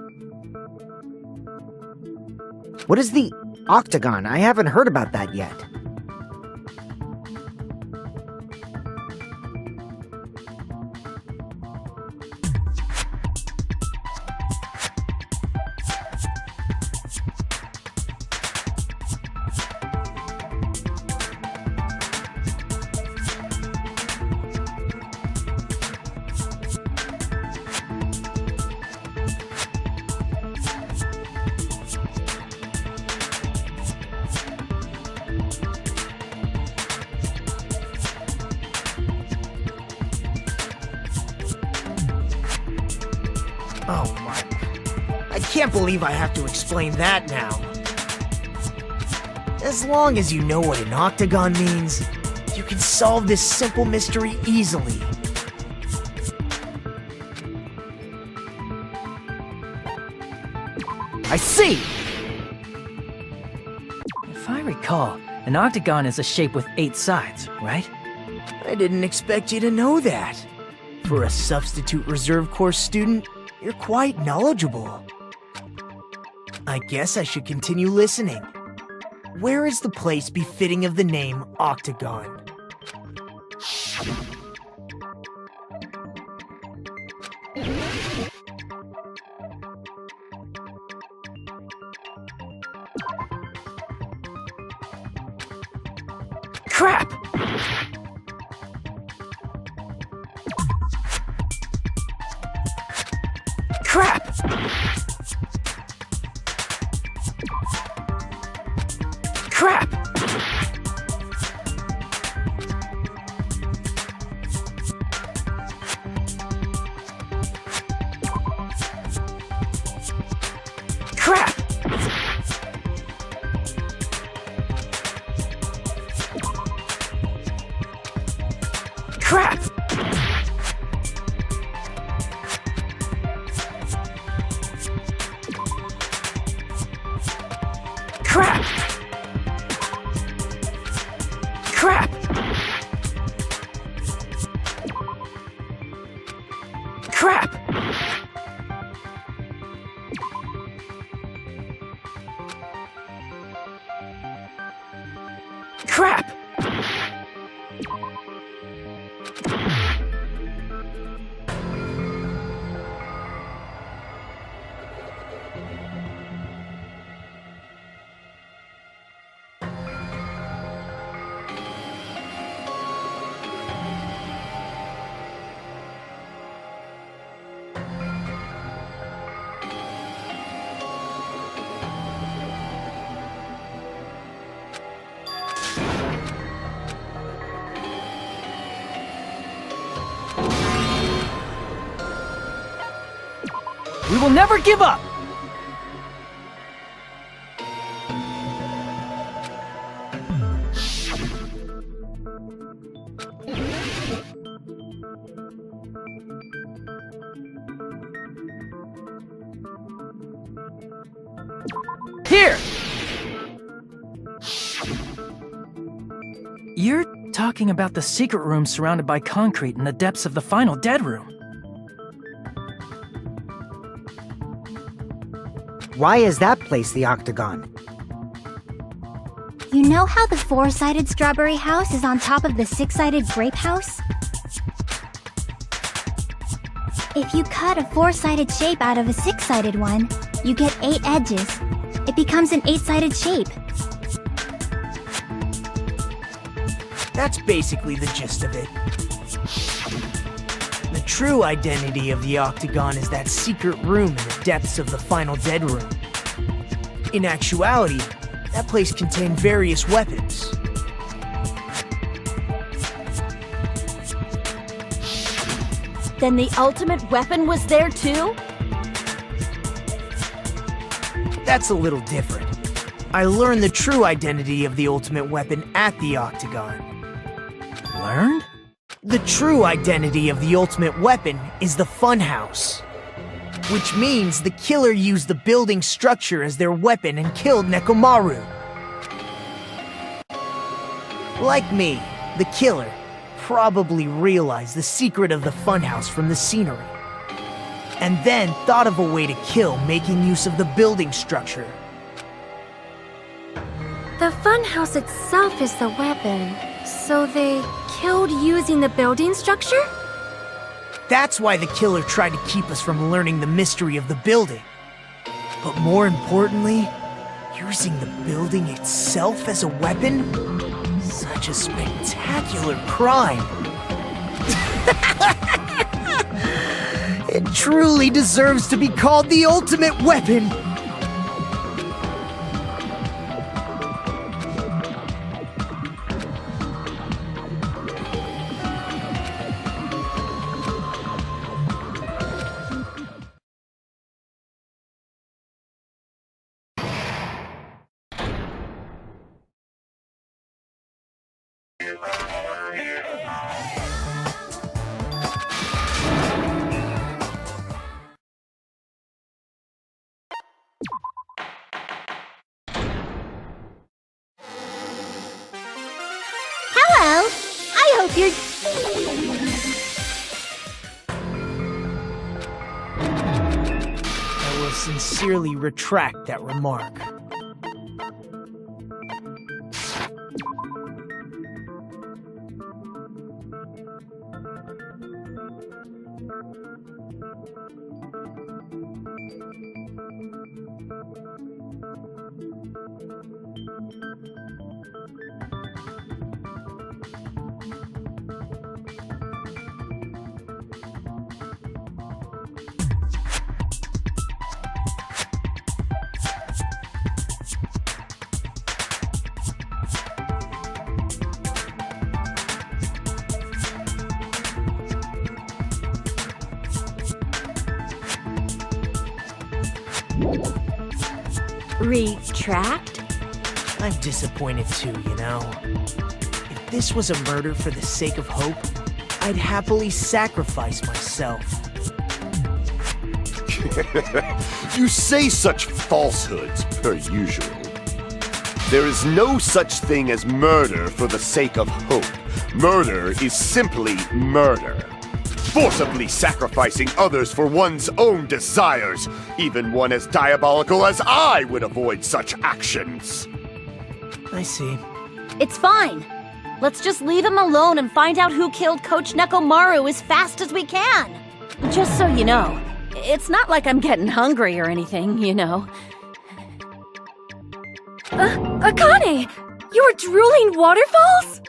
Speaker 5: What is the Octagon? I haven't heard about that yet.
Speaker 10: Oh my... I can't believe I have to explain that now. As long as you know what an octagon means, you can solve this simple mystery easily.
Speaker 5: I see!
Speaker 7: If I recall, an octagon is a shape with 8 sides, right?
Speaker 10: I didn't expect you to know that. For a substitute reserve course student, you're quite knowledgeable. I guess I should continue listening. Where is the place befitting of the name Octagon?
Speaker 7: Crap! Crap! Crap! Crap! Crap! Crap! Crap! Crap! Crap!
Speaker 10: We will never give up! Here!
Speaker 7: You're talking about the secret room surrounded by concrete in the depths of the final dead room.
Speaker 5: Why is that place the Octagon?
Speaker 2: You know how the 4-sided strawberry house is on top of the 6-sided grape house? If you cut a 4-sided shape out of a 6-sided one, you get 8 edges. It becomes an 8-sided shape.
Speaker 10: That's basically the gist of it. The true identity of the Octagon is that secret room in the depths of the final dead room. In actuality, that place contained various weapons.
Speaker 3: Then the ultimate weapon was there too?
Speaker 10: That's a little different. I learned the true identity of the ultimate weapon at the Octagon.
Speaker 7: Learned?
Speaker 10: The true identity of the ultimate weapon is the funhouse. Which means the killer used the building structure as their weapon and killed Nekomaru. Like me, the killer probably realized the secret of the funhouse from the scenery. And then thought of a way to kill making use of the building structure.
Speaker 4: The funhouse itself is the weapon, so they killed using the building structure?
Speaker 10: That's why the killer tried to keep us from learning the mystery of the building. But more importantly, using the building itself as a weapon? Such a spectacular crime. It truly deserves to be called the ultimate weapon.
Speaker 9: Hello. I hope you're...
Speaker 10: I will sincerely retract that remark.
Speaker 3: Retract?
Speaker 10: I'm disappointed too, you know. If this was a murder for the sake of hope, I'd happily sacrifice myself.
Speaker 8: You say such falsehoods, per usual. There is no such thing as murder for the sake of hope. Murder is simply murder. Forcibly sacrificing others for one's own desires. Even one as diabolical as I would avoid such actions.
Speaker 10: I see.
Speaker 3: It's fine. Let's just leave him alone and find out who killed Coach Nekomaru as fast as we can. Just so you know, it's not like I'm getting hungry or anything, you know.
Speaker 4: Akane! You were drooling waterfalls?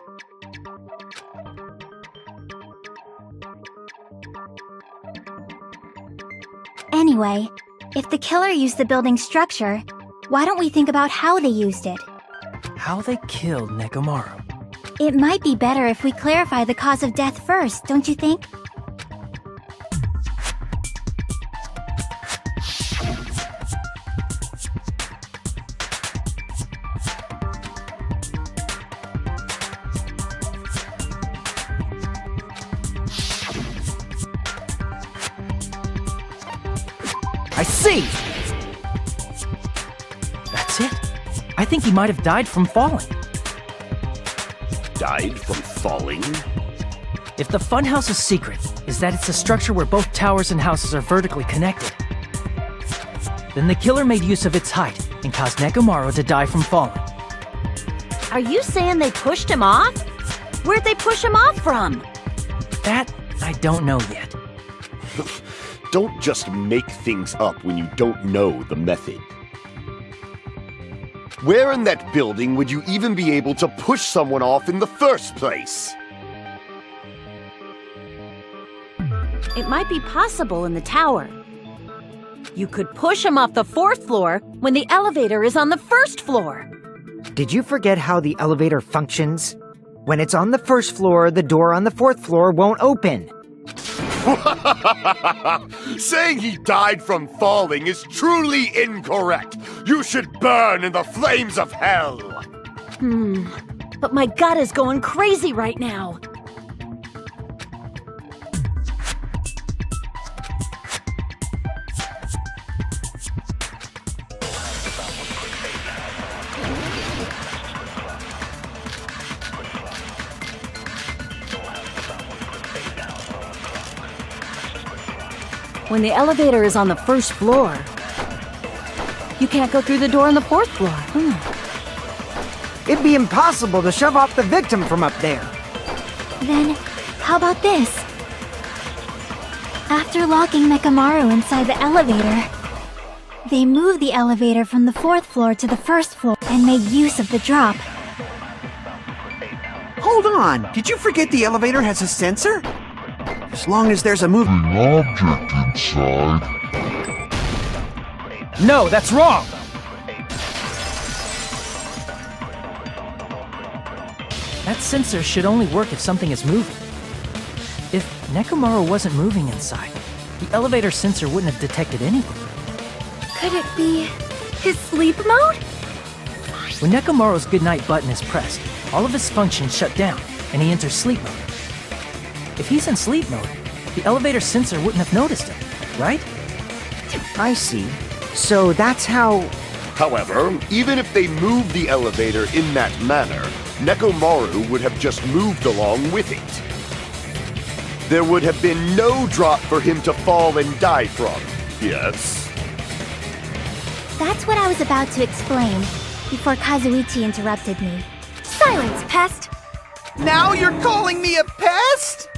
Speaker 2: Anyway, if the killer used the building structure, why don't we think about how they used it?
Speaker 7: How they killed Nekomaru.
Speaker 2: It might be better if we clarify the cause of death first, don't you think?
Speaker 10: I see!
Speaker 7: That's it. I think he might have died from falling.
Speaker 8: Died from falling?
Speaker 7: If the funhouse's secret is that it's a structure where both towers and houses are vertically connected, then the killer made use of its height and caused Nekomaru to die from falling.
Speaker 3: Are you saying they pushed him off? Where'd they push him off from?
Speaker 7: That I don't know yet.
Speaker 8: Don't just make things up when you don't know the method. Where in that building would you even be able to push someone off in the first place?
Speaker 3: It might be possible in the tower. You could push him off the 4th floor when the elevator is on the 1st floor.
Speaker 5: Did you forget how the elevator functions? When it's on the 1st floor, the door on the 4th floor won't open.
Speaker 8: Saying he died from falling is truly incorrect. You should burn in the flames of hell.
Speaker 3: But my gut is going crazy right now. When the elevator is on the 1st floor, you can't go through the door on the 4th floor.
Speaker 5: It'd be impossible to shove off the victim from up there.
Speaker 2: Then, how about this? After locking Nekomaru inside the elevator, they moved the elevator from the 4th floor to the 1st floor and made use of the drop.
Speaker 6: Hold on, did you forget the elevator has a sensor? As long as there's a moving
Speaker 11: object inside.
Speaker 7: No, that's wrong! That sensor should only work if something is moving. If Nekomaru wasn't moving inside, the elevator sensor wouldn't have detected anything.
Speaker 4: Could it be his sleep mode?
Speaker 7: When Nekomaru's goodnight button is pressed, all of his functions shut down, and he enters sleep mode. If he's in sleep mode, the elevator sensor wouldn't have noticed him, right?
Speaker 5: I see. So that's how...
Speaker 8: However, even if they moved the elevator in that manner, Nekomaru would have just moved along with it. There would have been no drop for him to fall and die from, yes?
Speaker 2: That's what I was about to explain, before Kazuichi interrupted me.
Speaker 4: Silence, pest!
Speaker 6: Now you're calling me a pest?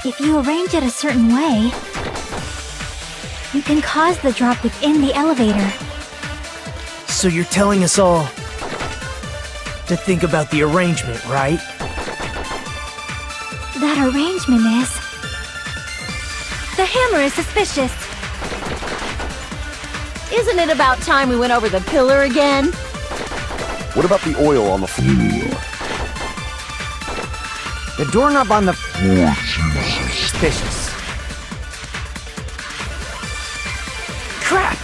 Speaker 2: If you arrange it a certain way, you can cause the drop within the elevator.
Speaker 10: So you're telling us all to think about the arrangement, right?
Speaker 2: That arrangement is...
Speaker 4: The hammer is suspicious.
Speaker 3: Isn't it about time we went over the pillar again?
Speaker 8: What about the oil on the floor?
Speaker 5: The doorknob on the...
Speaker 10: Suspicious. Crap!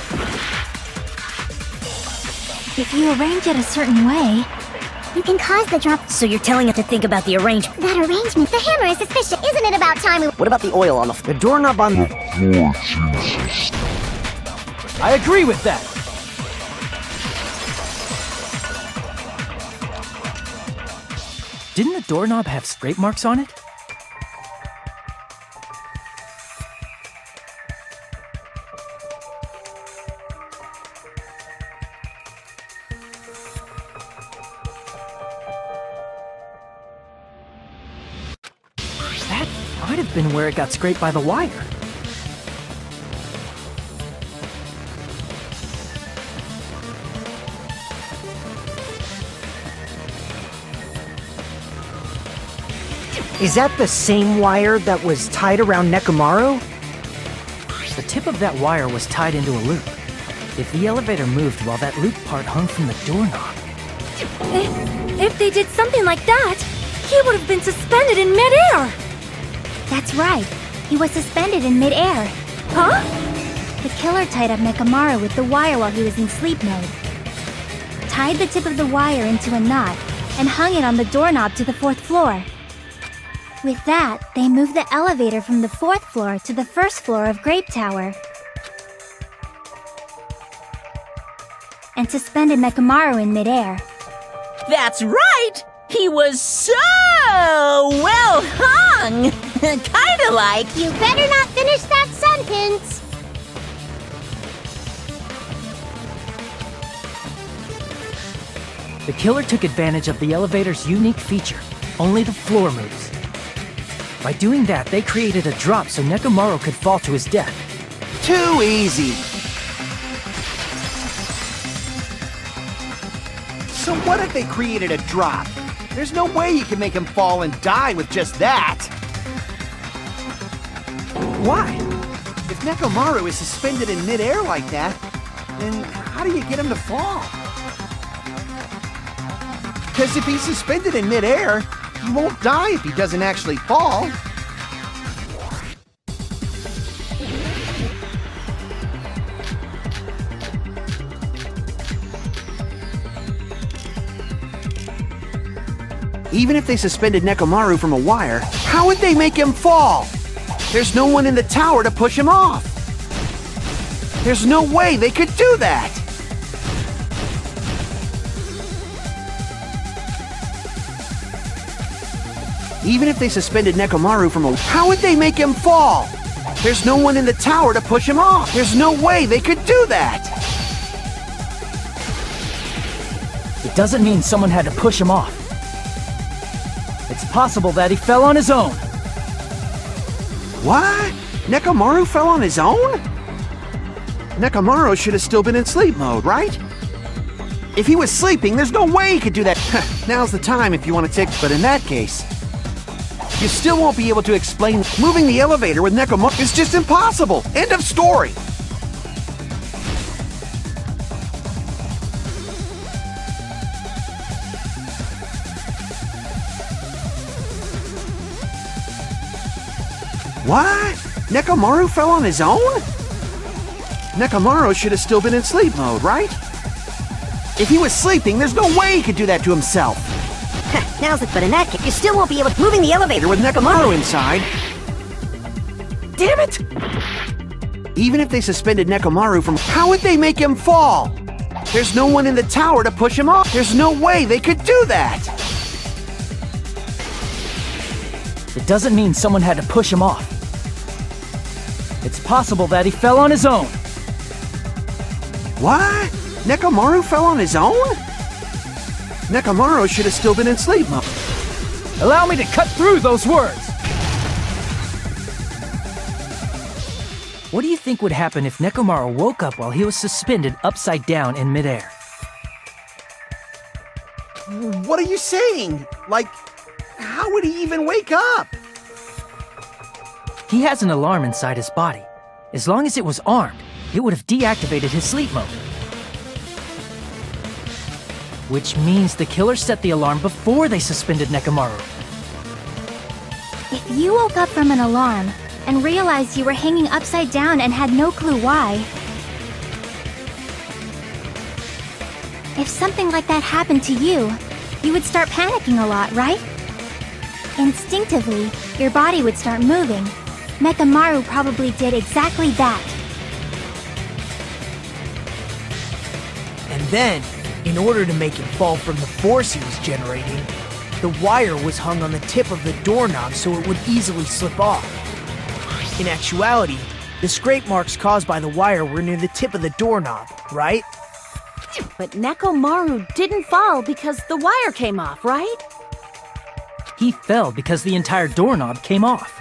Speaker 2: If you arrange it a certain way,
Speaker 9: You can cause the drop.
Speaker 3: So you're telling us to think about the arrangement.
Speaker 9: That arrangement. The hammer is suspicious. Isn't it about time we...
Speaker 3: What about the oil on the...
Speaker 5: The doorknob on the...
Speaker 7: I agree with that! Didn't the doorknob have scrape marks on it? That might have been where it got scraped by the wire.
Speaker 5: Is that the same wire that was tied around Nekomaru?
Speaker 7: The tip of that wire was tied into a loop. If the elevator moved while that loop part hung from the doorknob...
Speaker 4: If they did something like that, he would have been suspended in midair!
Speaker 2: That's right. He was suspended in midair.
Speaker 4: Huh?
Speaker 2: The killer tied up Nekomaru with the wire while he was in sleep mode. Tied the tip of the wire into a knot and hung it on the doorknob to the 4th floor. With that, they moved the elevator from the 4th floor to the 1st floor of Grape Tower. And suspended Nekomaru in midair.
Speaker 1: That's right! He was so well hung! Kinda like...
Speaker 9: You better not finish that sentence!
Speaker 7: The killer took advantage of the elevator's unique feature. Only the floor moves. By doing that, they created a drop so Nekomaru could fall to his death.
Speaker 6: Too easy. So what if they created a drop? There's no way you can make him fall and die with just that. Why? If Nekomaru is suspended in midair like that, then how do you get him to fall? Because if he's suspended in midair, he won't die if he doesn't actually fall. Even if they suspended Nekomaru from a wire, how would they make him fall? There's no one in the tower to push him off. There's no way they could do that. Even if they suspended Nekomaru from a... How would they make him fall? There's no one in the tower to push him off. There's no way they could do that.
Speaker 7: It doesn't mean someone had to push him off. It's possible that he fell on his own.
Speaker 6: What? Nekomaru fell on his own? Nekomaru should have still been in sleep mode, right? If he was sleeping, there's no way he could do that. Now's the time if you want to take... But in that case, you still won't be able to explain moving the elevator with Nekomaru. It's just impossible. End of story. What? Nekomaru fell on his own? Nekomaru should have still been in sleep mode, right? If he was sleeping, there's no way he could do that to himself.
Speaker 3: But in that case, you still won't be able to moving the elevator
Speaker 6: With Nekomaru inside.
Speaker 7: Damn it!
Speaker 6: Even if they suspended Nekomaru from... How would they make him fall? There's no one in the tower to push him off. There's no way they could do that.
Speaker 7: It doesn't mean someone had to push him off. It's possible that he fell on his own.
Speaker 6: What? Nekomaru fell on his own? Nekomaru should have still been in sleep mode.
Speaker 7: Allow me to cut through those words! What do you think would happen if Nekomaru woke up while he was suspended upside down in midair?
Speaker 6: What are you saying? Like, how would he even wake up?
Speaker 7: He has an alarm inside his body. As long as it was armed, it would have deactivated his sleep mode. Which means the killer set the alarm before they suspended Nekomaru.
Speaker 2: If you woke up from an alarm and realized you were hanging upside down and had no clue why, if something like that happened to you, you would start panicking a lot, right? Instinctively, your body would start moving. Nekomaru probably did exactly that.
Speaker 10: And then, in order to make him fall from the force he was generating, the wire was hung on the tip of the doorknob so it would easily slip off. In actuality, the scrape marks caused by the wire were near the tip of the doorknob, right?
Speaker 3: But Nekomaru didn't fall because the wire came off, right?
Speaker 7: He fell because the entire doorknob came off.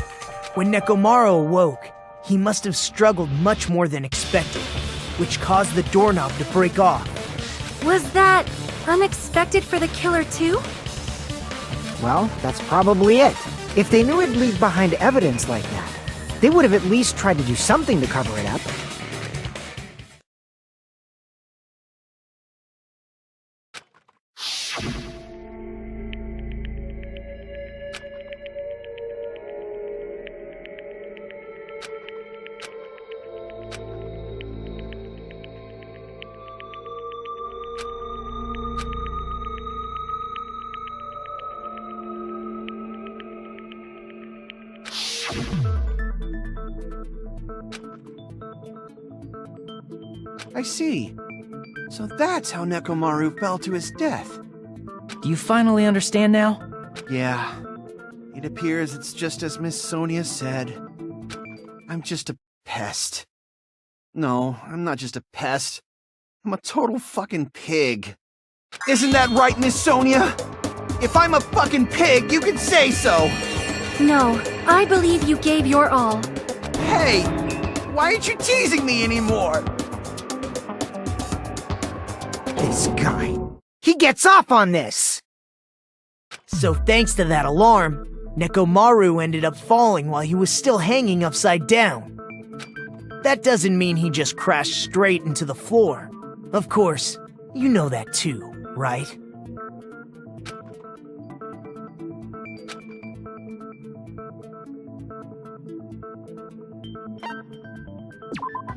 Speaker 10: When Nekomaru awoke, he must have struggled much more than expected, which caused the doorknob to break off.
Speaker 4: Was that unexpected for the killer too?
Speaker 5: Well, that's probably it. If they knew it'd leave behind evidence like that, they would have at least tried to do something to cover it up.
Speaker 6: I see. So that's how Nekomaru fell to his death.
Speaker 7: Do you finally understand now?
Speaker 6: Yeah. It appears it's just as Miss Sonia said. I'm just a pest. No, I'm not just a pest. I'm a total fucking pig. Isn't that right, Miss Sonia? If I'm a fucking pig, you can say so!
Speaker 4: No, I believe you gave your all.
Speaker 6: Hey! Why aren't you teasing me anymore?
Speaker 5: This guy. He gets off on this!
Speaker 10: So thanks to that alarm, Nekomaru ended up falling while he was still hanging upside down. That doesn't mean he just crashed straight into the floor. Of course, you know that too, right?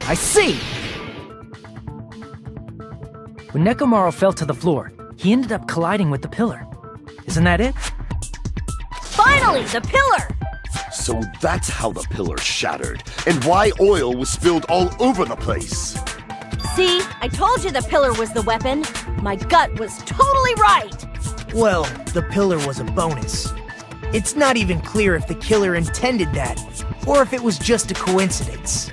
Speaker 5: I see!
Speaker 7: When Nekomaru fell to the floor, he ended up colliding with the pillar. Isn't that it?
Speaker 3: Finally, the pillar!
Speaker 8: So that's how the pillar shattered, and why oil was spilled all over the place.
Speaker 3: See, I told you the pillar was the weapon. My gut was totally right.
Speaker 10: Well, the pillar was a bonus. It's not even clear if the killer intended that, or if it was just a coincidence.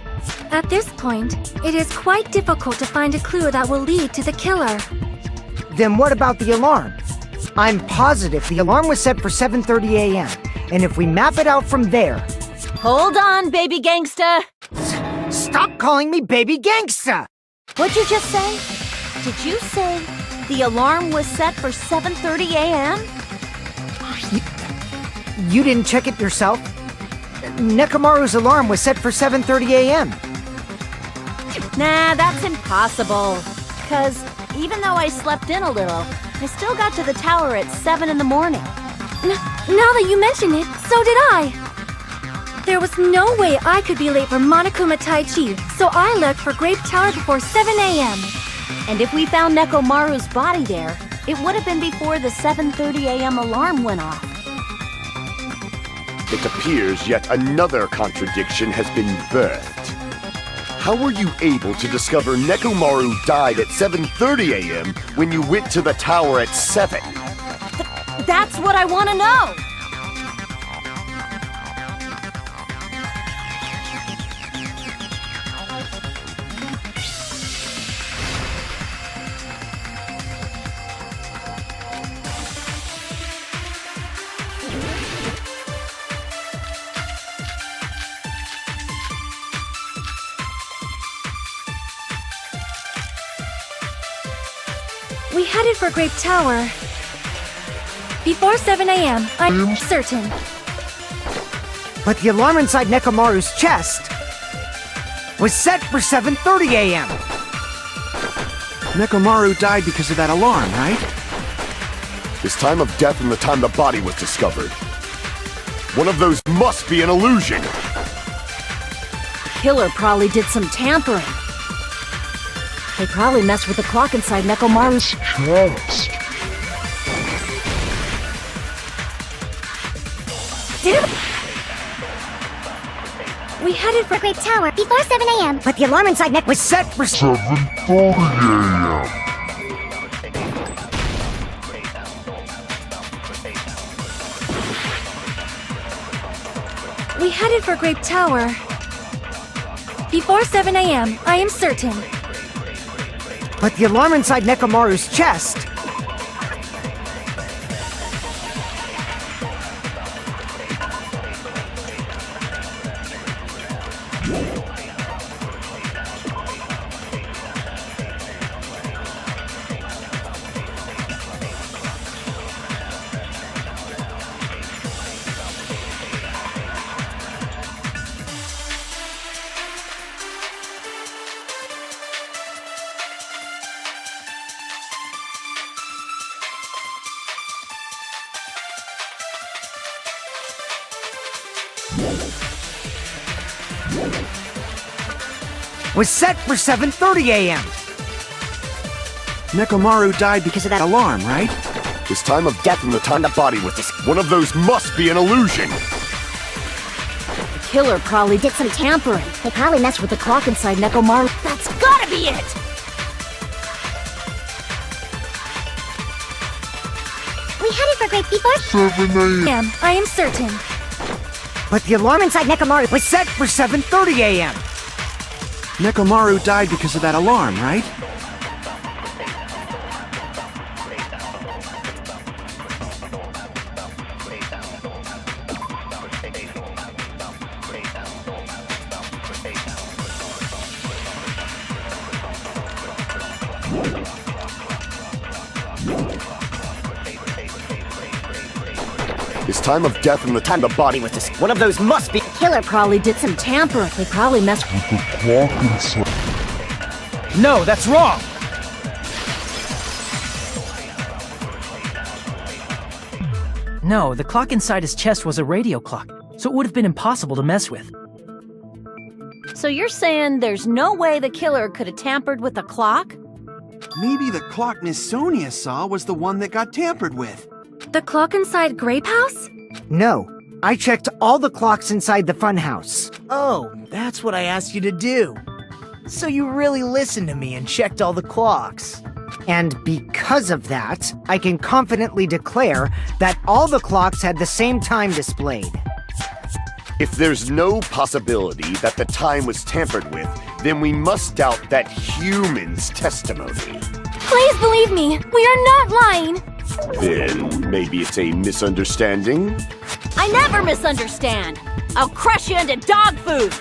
Speaker 4: At this point, it is quite difficult to find a clue that will lead to the killer.
Speaker 5: Then what about the alarm? I'm positive the alarm was set for 7:30 a.m., and if we map it out from there...
Speaker 3: Hold on, baby gangsta.
Speaker 5: Stop calling me baby gangsta!
Speaker 3: What'd you just say? Did you say the alarm was set for 7:30 a.m.?
Speaker 5: You didn't check it yourself? Nekomaru's alarm was set for 7:30 a.m.
Speaker 3: Nah, that's impossible. 'Cause even though I slept in a little, I still got to the tower at 7 in the morning.
Speaker 4: Now that you mention it, so did I. There was no way I could be late for Monokuma Tai Chi, so I left for Grape Tower before 7 a.m.
Speaker 3: And if we found Nekomaru's body there, it would have been before the 7:30 a.m. alarm went off.
Speaker 8: It appears yet another contradiction has been birthed. How were you able to discover Nekomaru died at 7:30 a.m. when you went to the tower at 7?
Speaker 3: That's what I want to know!
Speaker 4: We headed for Grape Tower before 7 a.m., I'm certain.
Speaker 5: But the alarm inside Nekomaru's chest was set for 7:30 a.m.
Speaker 6: Nekomaru died because of that alarm, right?
Speaker 8: His time of death and the time the body was discovered. One of those must be an illusion.
Speaker 3: Killer probably did some tampering. They probably messed with the clock inside Nekomaru's chest.
Speaker 2: We headed for Grape Tower before 7 a.m. But the alarm inside Nek was set for
Speaker 11: 7:30 a.m.
Speaker 4: We headed for Grape Tower before 7 a.m., I am certain.
Speaker 5: But the alarm inside Nekomaru's chest was set for 7:30 a.m.
Speaker 6: Nekomaru died because of that alarm, right?
Speaker 8: His time of death and the time the body was discovered. One of those must be an illusion.
Speaker 3: The killer probably did some tampering. They probably messed with the clock inside Nekomaru. That's gotta be be it!
Speaker 9: We headed for Great Before
Speaker 11: 7 a.m.
Speaker 4: I am certain.
Speaker 5: But the alarm inside Nekomaru was set for 7:30 a.m.
Speaker 6: Nekomaru died because of that alarm, right?
Speaker 8: His time of death and the time the body was discovered. One of those must be.
Speaker 3: Killer probably did some tampering. They probably messed with
Speaker 11: The clock inside.
Speaker 7: No, that's wrong! No, the clock inside his chest was a radio clock, so it would have been impossible to mess with.
Speaker 3: So you're saying there's no way the killer could have tampered with the clock?
Speaker 6: Maybe the clock Miss Sonia saw was the one that got tampered with.
Speaker 4: The clock inside Grape House?
Speaker 5: No, I checked all the clocks inside the funhouse.
Speaker 10: Oh, that's what I asked you to do. So you really listened to me and checked all the clocks.
Speaker 5: And because of that, I can confidently declare that all the clocks had the same time displayed.
Speaker 8: If there's no possibility that the time was tampered with, then we must doubt that human's testimony.
Speaker 4: Please believe me, we are not lying.
Speaker 8: Then maybe it's a misunderstanding?
Speaker 3: I never misunderstand. I'll crush you into dog food.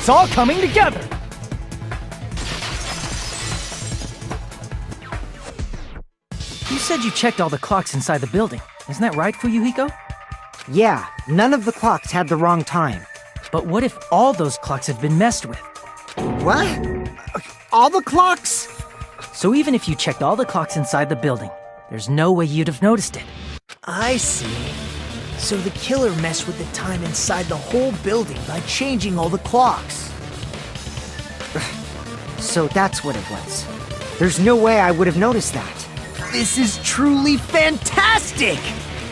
Speaker 7: It's all coming together! You said you checked all the clocks inside the building. Isn't that right, Fuyuhiko?
Speaker 5: Yeah, none of the clocks had the wrong time.
Speaker 7: But what if all those clocks have been messed with?
Speaker 5: What? All the clocks?
Speaker 7: So even if you checked all the clocks inside the building, there's no way you'd have noticed it.
Speaker 10: I see. So the killer messed with the time inside the whole building by changing all the clocks.
Speaker 5: So that's what it was. There's no way I would have noticed that.
Speaker 10: This is truly fantastic!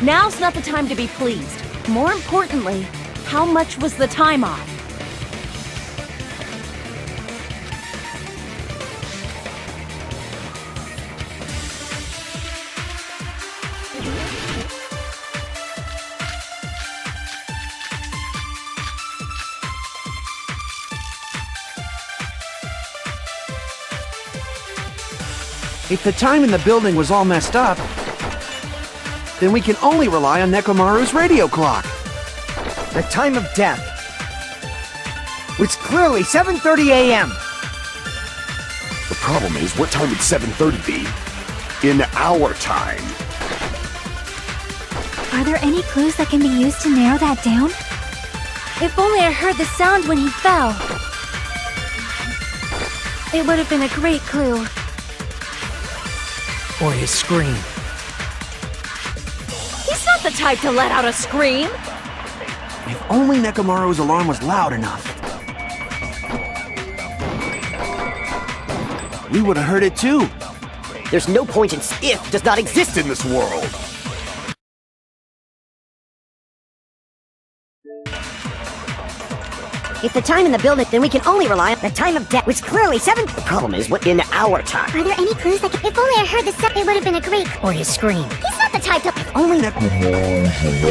Speaker 3: Now's not the time to be pleased. More importantly, how much was the time off?
Speaker 6: If the time in the building was all messed up, then we can only rely on Nekomaru's radio clock.
Speaker 5: The time of death was clearly 7:30 a.m.
Speaker 8: The problem is, what time would 7:30 be? In our time.
Speaker 2: Are there any clues that can be used to narrow that down?
Speaker 4: If only I heard the sound when he fell. It would have been a great clue.
Speaker 10: Or his scream.
Speaker 3: He's not the type to let out a scream.
Speaker 6: If only Nekomaru's alarm was loud enough. We would have heard it too.
Speaker 12: There's no point in if does not exist
Speaker 8: In this world.
Speaker 12: If the time in the building, then we can only rely on the time of death, which clearly 7. The problem is, what in our time?
Speaker 9: Are there any clues that if only I heard the sound, it would have been a great...
Speaker 12: Or his scream.
Speaker 9: He's not the type to...
Speaker 6: If only Nekomaru's alarm was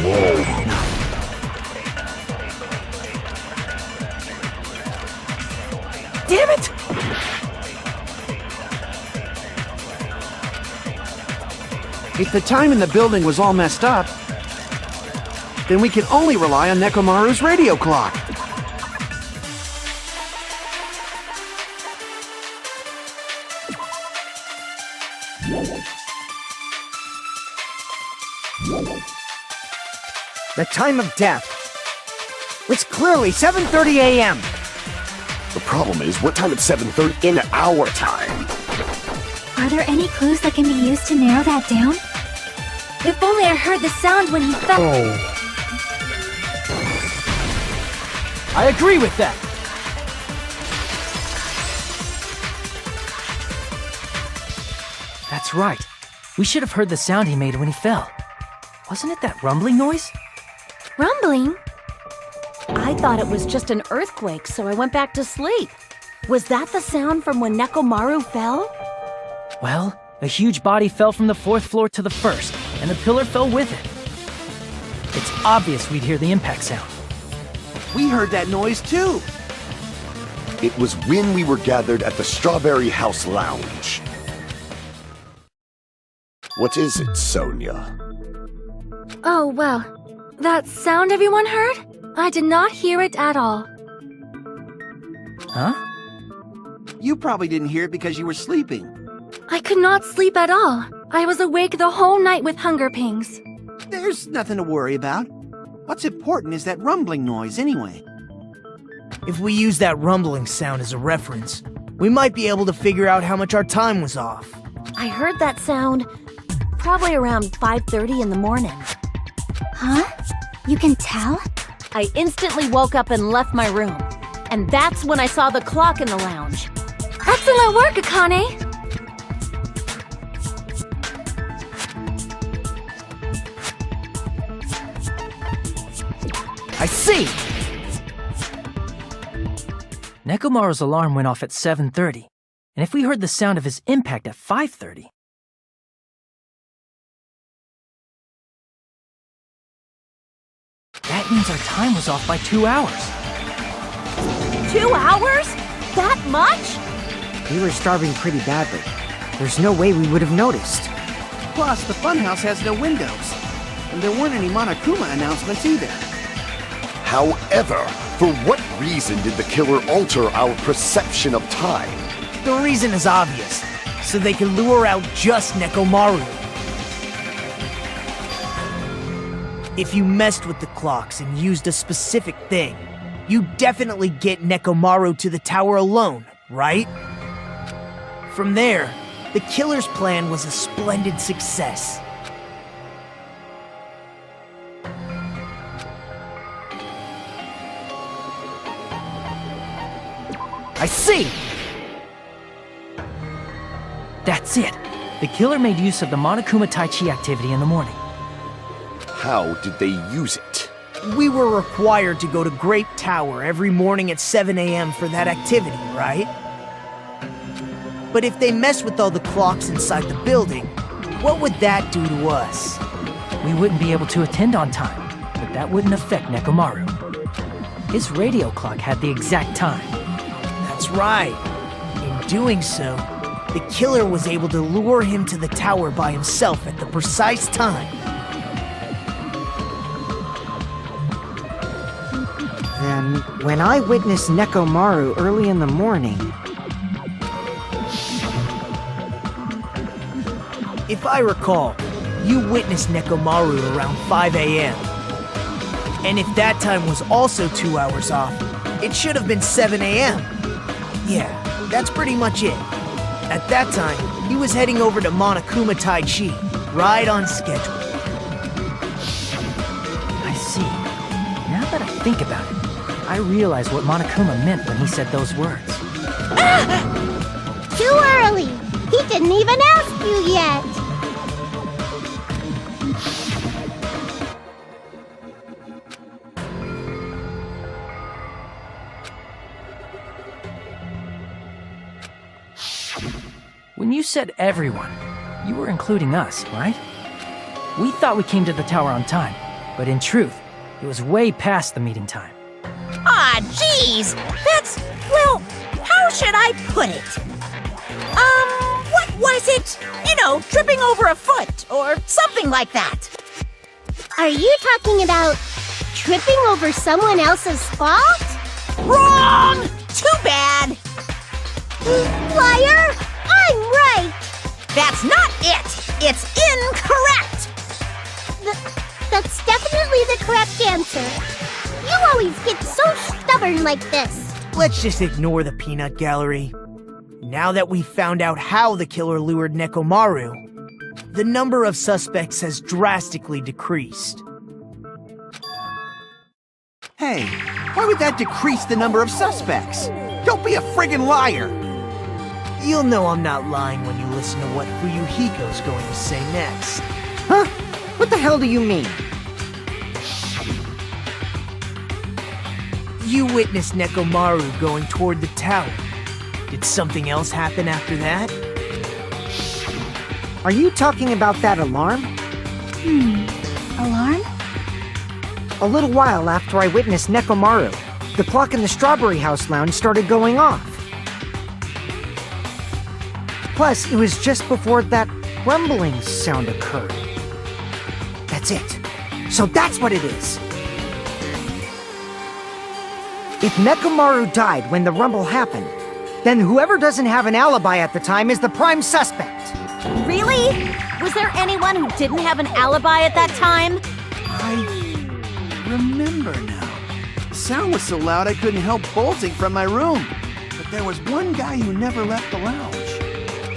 Speaker 6: loud enough.
Speaker 12: Damn it!
Speaker 6: If the time in the building was all messed up, then we can only rely on Nekomaru's radio clock.
Speaker 5: The time of death was clearly 7:30 a.m.
Speaker 8: The problem is, what time at 7:30 in our time?
Speaker 2: Are there any clues that can be used to narrow that down?
Speaker 4: If only I heard the sound when he fell.
Speaker 7: I agree with that. That's right. We should have heard the sound he made when he fell. Wasn't it that rumbling noise?
Speaker 4: Rumbling?
Speaker 3: I thought it was just an earthquake, so I went back to sleep. Was that the sound from when Nekomaru fell?
Speaker 7: Well, a huge body fell from the 4th floor to the 1st, and the pillar fell with it. It's obvious we'd hear the impact sound.
Speaker 6: We heard that noise too.
Speaker 8: It was when we were gathered at the Strawberry House Lounge. What is it, Sonia?
Speaker 4: Oh, well. That sound everyone heard? I did not hear it at all.
Speaker 7: Huh?
Speaker 6: You probably didn't hear it because you were sleeping.
Speaker 4: I could not sleep at all. I was awake the whole night with hunger pangs.
Speaker 6: There's nothing to worry about. What's important is that rumbling noise anyway.
Speaker 10: If we use that rumbling sound as a reference, we might be able to figure out how much our time was off.
Speaker 3: I heard that sound probably around 5:30 in the morning.
Speaker 2: Huh? You can tell?
Speaker 3: I instantly woke up and left my room. And that's when I saw the clock in the lounge.
Speaker 4: Excellent work, Akane!
Speaker 10: I see!
Speaker 7: Nekomaru's alarm went off at 7:30, and if we heard the sound of his impact at 5:30... That means our time was off by 2 hours.
Speaker 3: 2 hours? That much?
Speaker 5: We were starving pretty badly. There's no way we would have noticed.
Speaker 6: Plus, the funhouse has no windows. And there weren't any Monokuma announcements either.
Speaker 8: However, for what reason did the killer alter our perception of time?
Speaker 10: The reason is obvious. So they can lure out just Nekomaru. If you messed with the clocks and used a specific thing, you definitely get Nekomaru to the tower alone, right? From there, the killer's plan was a splendid success. I see!
Speaker 7: That's it. The killer made use of the Monokuma Tai Chi activity in the morning.
Speaker 8: How did they use it?
Speaker 10: We were required to go to Great Tower every morning at 7 a.m. for that activity, right? But if they mess with all the clocks inside the building, what would that do to us?
Speaker 7: We wouldn't be able to attend on time, but that wouldn't affect Nekomaru. His radio clock had the exact time.
Speaker 10: That's right. In doing so, The killer was able to lure him to the tower by himself at the precise time.
Speaker 5: Then, when I witnessed Nekomaru early in the morning...
Speaker 10: If I recall, you witnessed Nekomaru around 5 a.m. And if that time was also 2 hours off, it should have been 7 a.m. Yeah, that's pretty much it. At that time, he was heading over to Monokuma Tai Chi, right on schedule.
Speaker 7: I see. Now that I think about it, I realize what Monokuma meant when he said those words.
Speaker 9: Too early! He didn't even ask you yet!
Speaker 7: When you said everyone, you were including us, right? We thought we came to the tower on time, but in truth, it was way past the meeting time.
Speaker 1: Ah, jeez! That's, well, how should I put it? What was it? You know, tripping over a foot, or something like that.
Speaker 9: Are you talking about tripping over someone else's fault?
Speaker 1: Wrong! Too bad!
Speaker 9: Liar! I'm right!
Speaker 1: That's not it! It's incorrect!
Speaker 9: That's definitely the correct answer. You always get so stubborn like this.
Speaker 10: Let's just ignore the peanut gallery. Now that we've found out how the killer lured Nekomaru, the number of suspects has drastically decreased.
Speaker 6: Hey, why would that decrease the number of suspects? Don't be a friggin' liar!
Speaker 10: You'll know I'm not lying when you listen to what Fuyuhiko's going to say next.
Speaker 5: Huh? What the hell do you mean?
Speaker 10: You witnessed Nekomaru going toward the tower. Did something else happen after that?
Speaker 5: Are you talking about that alarm?
Speaker 2: Alarm?
Speaker 5: A little while after I witnessed Nekomaru, the clock in the Strawberry House lounge started going off. Plus, it was just before that rumbling sound occurred. That's it. So that's what it is. If Nekomaru died when the rumble happened, then whoever doesn't have an alibi at the time is the prime suspect.
Speaker 3: Really? Was there anyone who didn't have an alibi at that time?
Speaker 6: I remember now. The sound was so loud I couldn't help bolting from my room. But there was one guy who never left the lounge.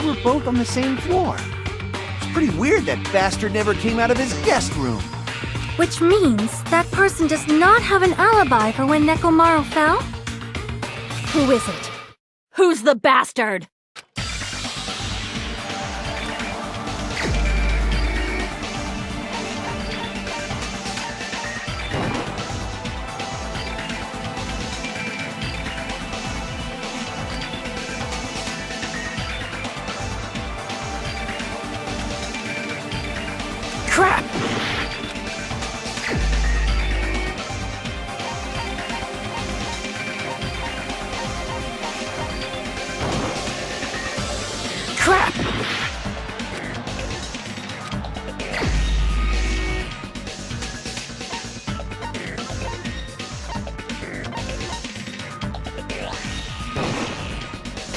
Speaker 6: We were both on the same floor. It's pretty weird that bastard never came out of his guest room.
Speaker 4: Which means that person does not have an alibi for when Nekomaru fell?
Speaker 3: Who is it? Who's the bastard?
Speaker 7: Crap! Crap!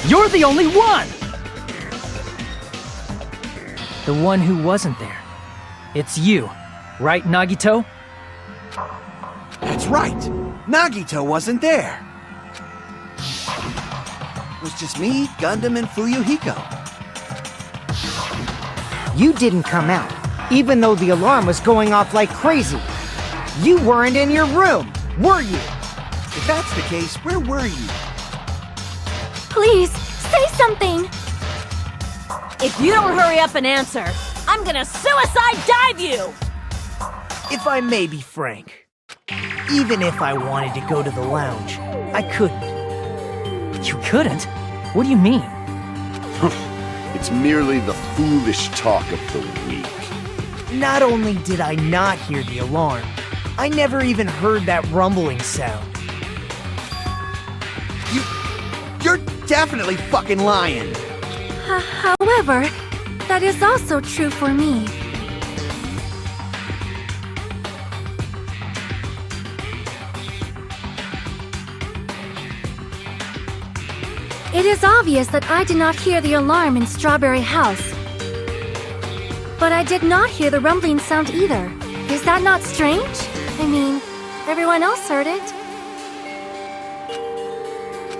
Speaker 7: You're the only one! The one who wasn't there. It's you, right, Nagito?
Speaker 6: That's right. Nagito wasn't there. It was just me, Gundam, and Fuyuhiko.
Speaker 5: You didn't come out, even though the alarm was going off like crazy. You weren't in your room, were you?
Speaker 6: If that's the case, where were you?
Speaker 4: Please, say something!
Speaker 3: If you don't hurry up and answer, I'm gonna suicide dive you!
Speaker 10: If I may be frank, even if I wanted to go to the lounge, I couldn't.
Speaker 7: You couldn't? What do you mean?
Speaker 8: It's merely the foolish talk of the weak.
Speaker 10: Not only did I not hear the alarm, I never even heard that rumbling sound.
Speaker 6: You're definitely fucking lying.
Speaker 4: However, that is also true for me. It is obvious that I did not hear the alarm in Strawberry House. But I did not hear the rumbling sound either. Is that not strange? I mean, everyone else heard it.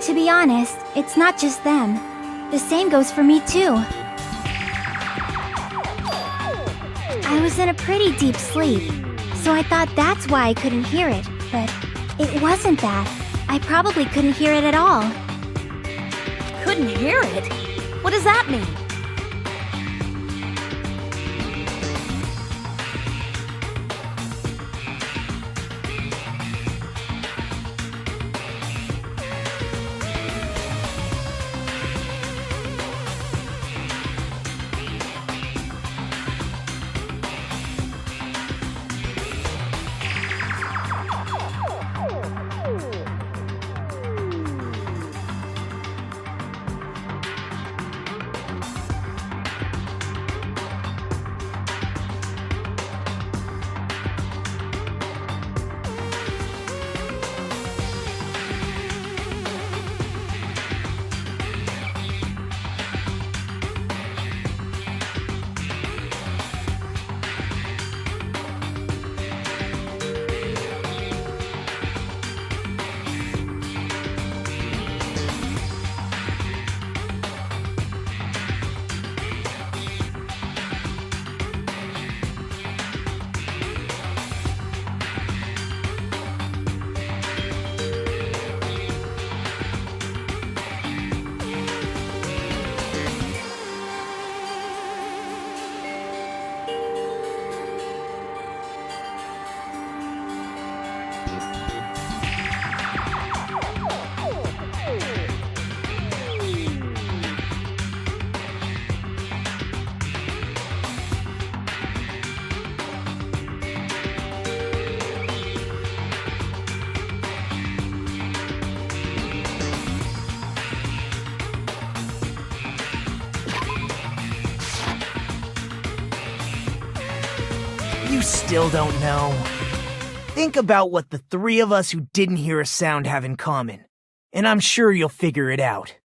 Speaker 2: To be honest, it's not just them. The same goes for me too. I was in a pretty deep sleep, so I thought that's why I couldn't hear it, but it wasn't that. I probably couldn't hear it at all.
Speaker 3: Couldn't hear it? What does that mean?
Speaker 10: You still don't know? Think about what the three of us who didn't hear a sound have in common, and I'm sure you'll figure it out.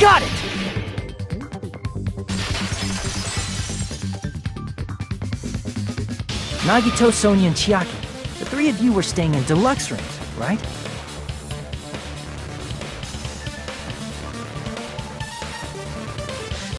Speaker 10: got it!
Speaker 7: Nagito, Sonia, and Chiaki. The three of you were staying in deluxe rooms, right?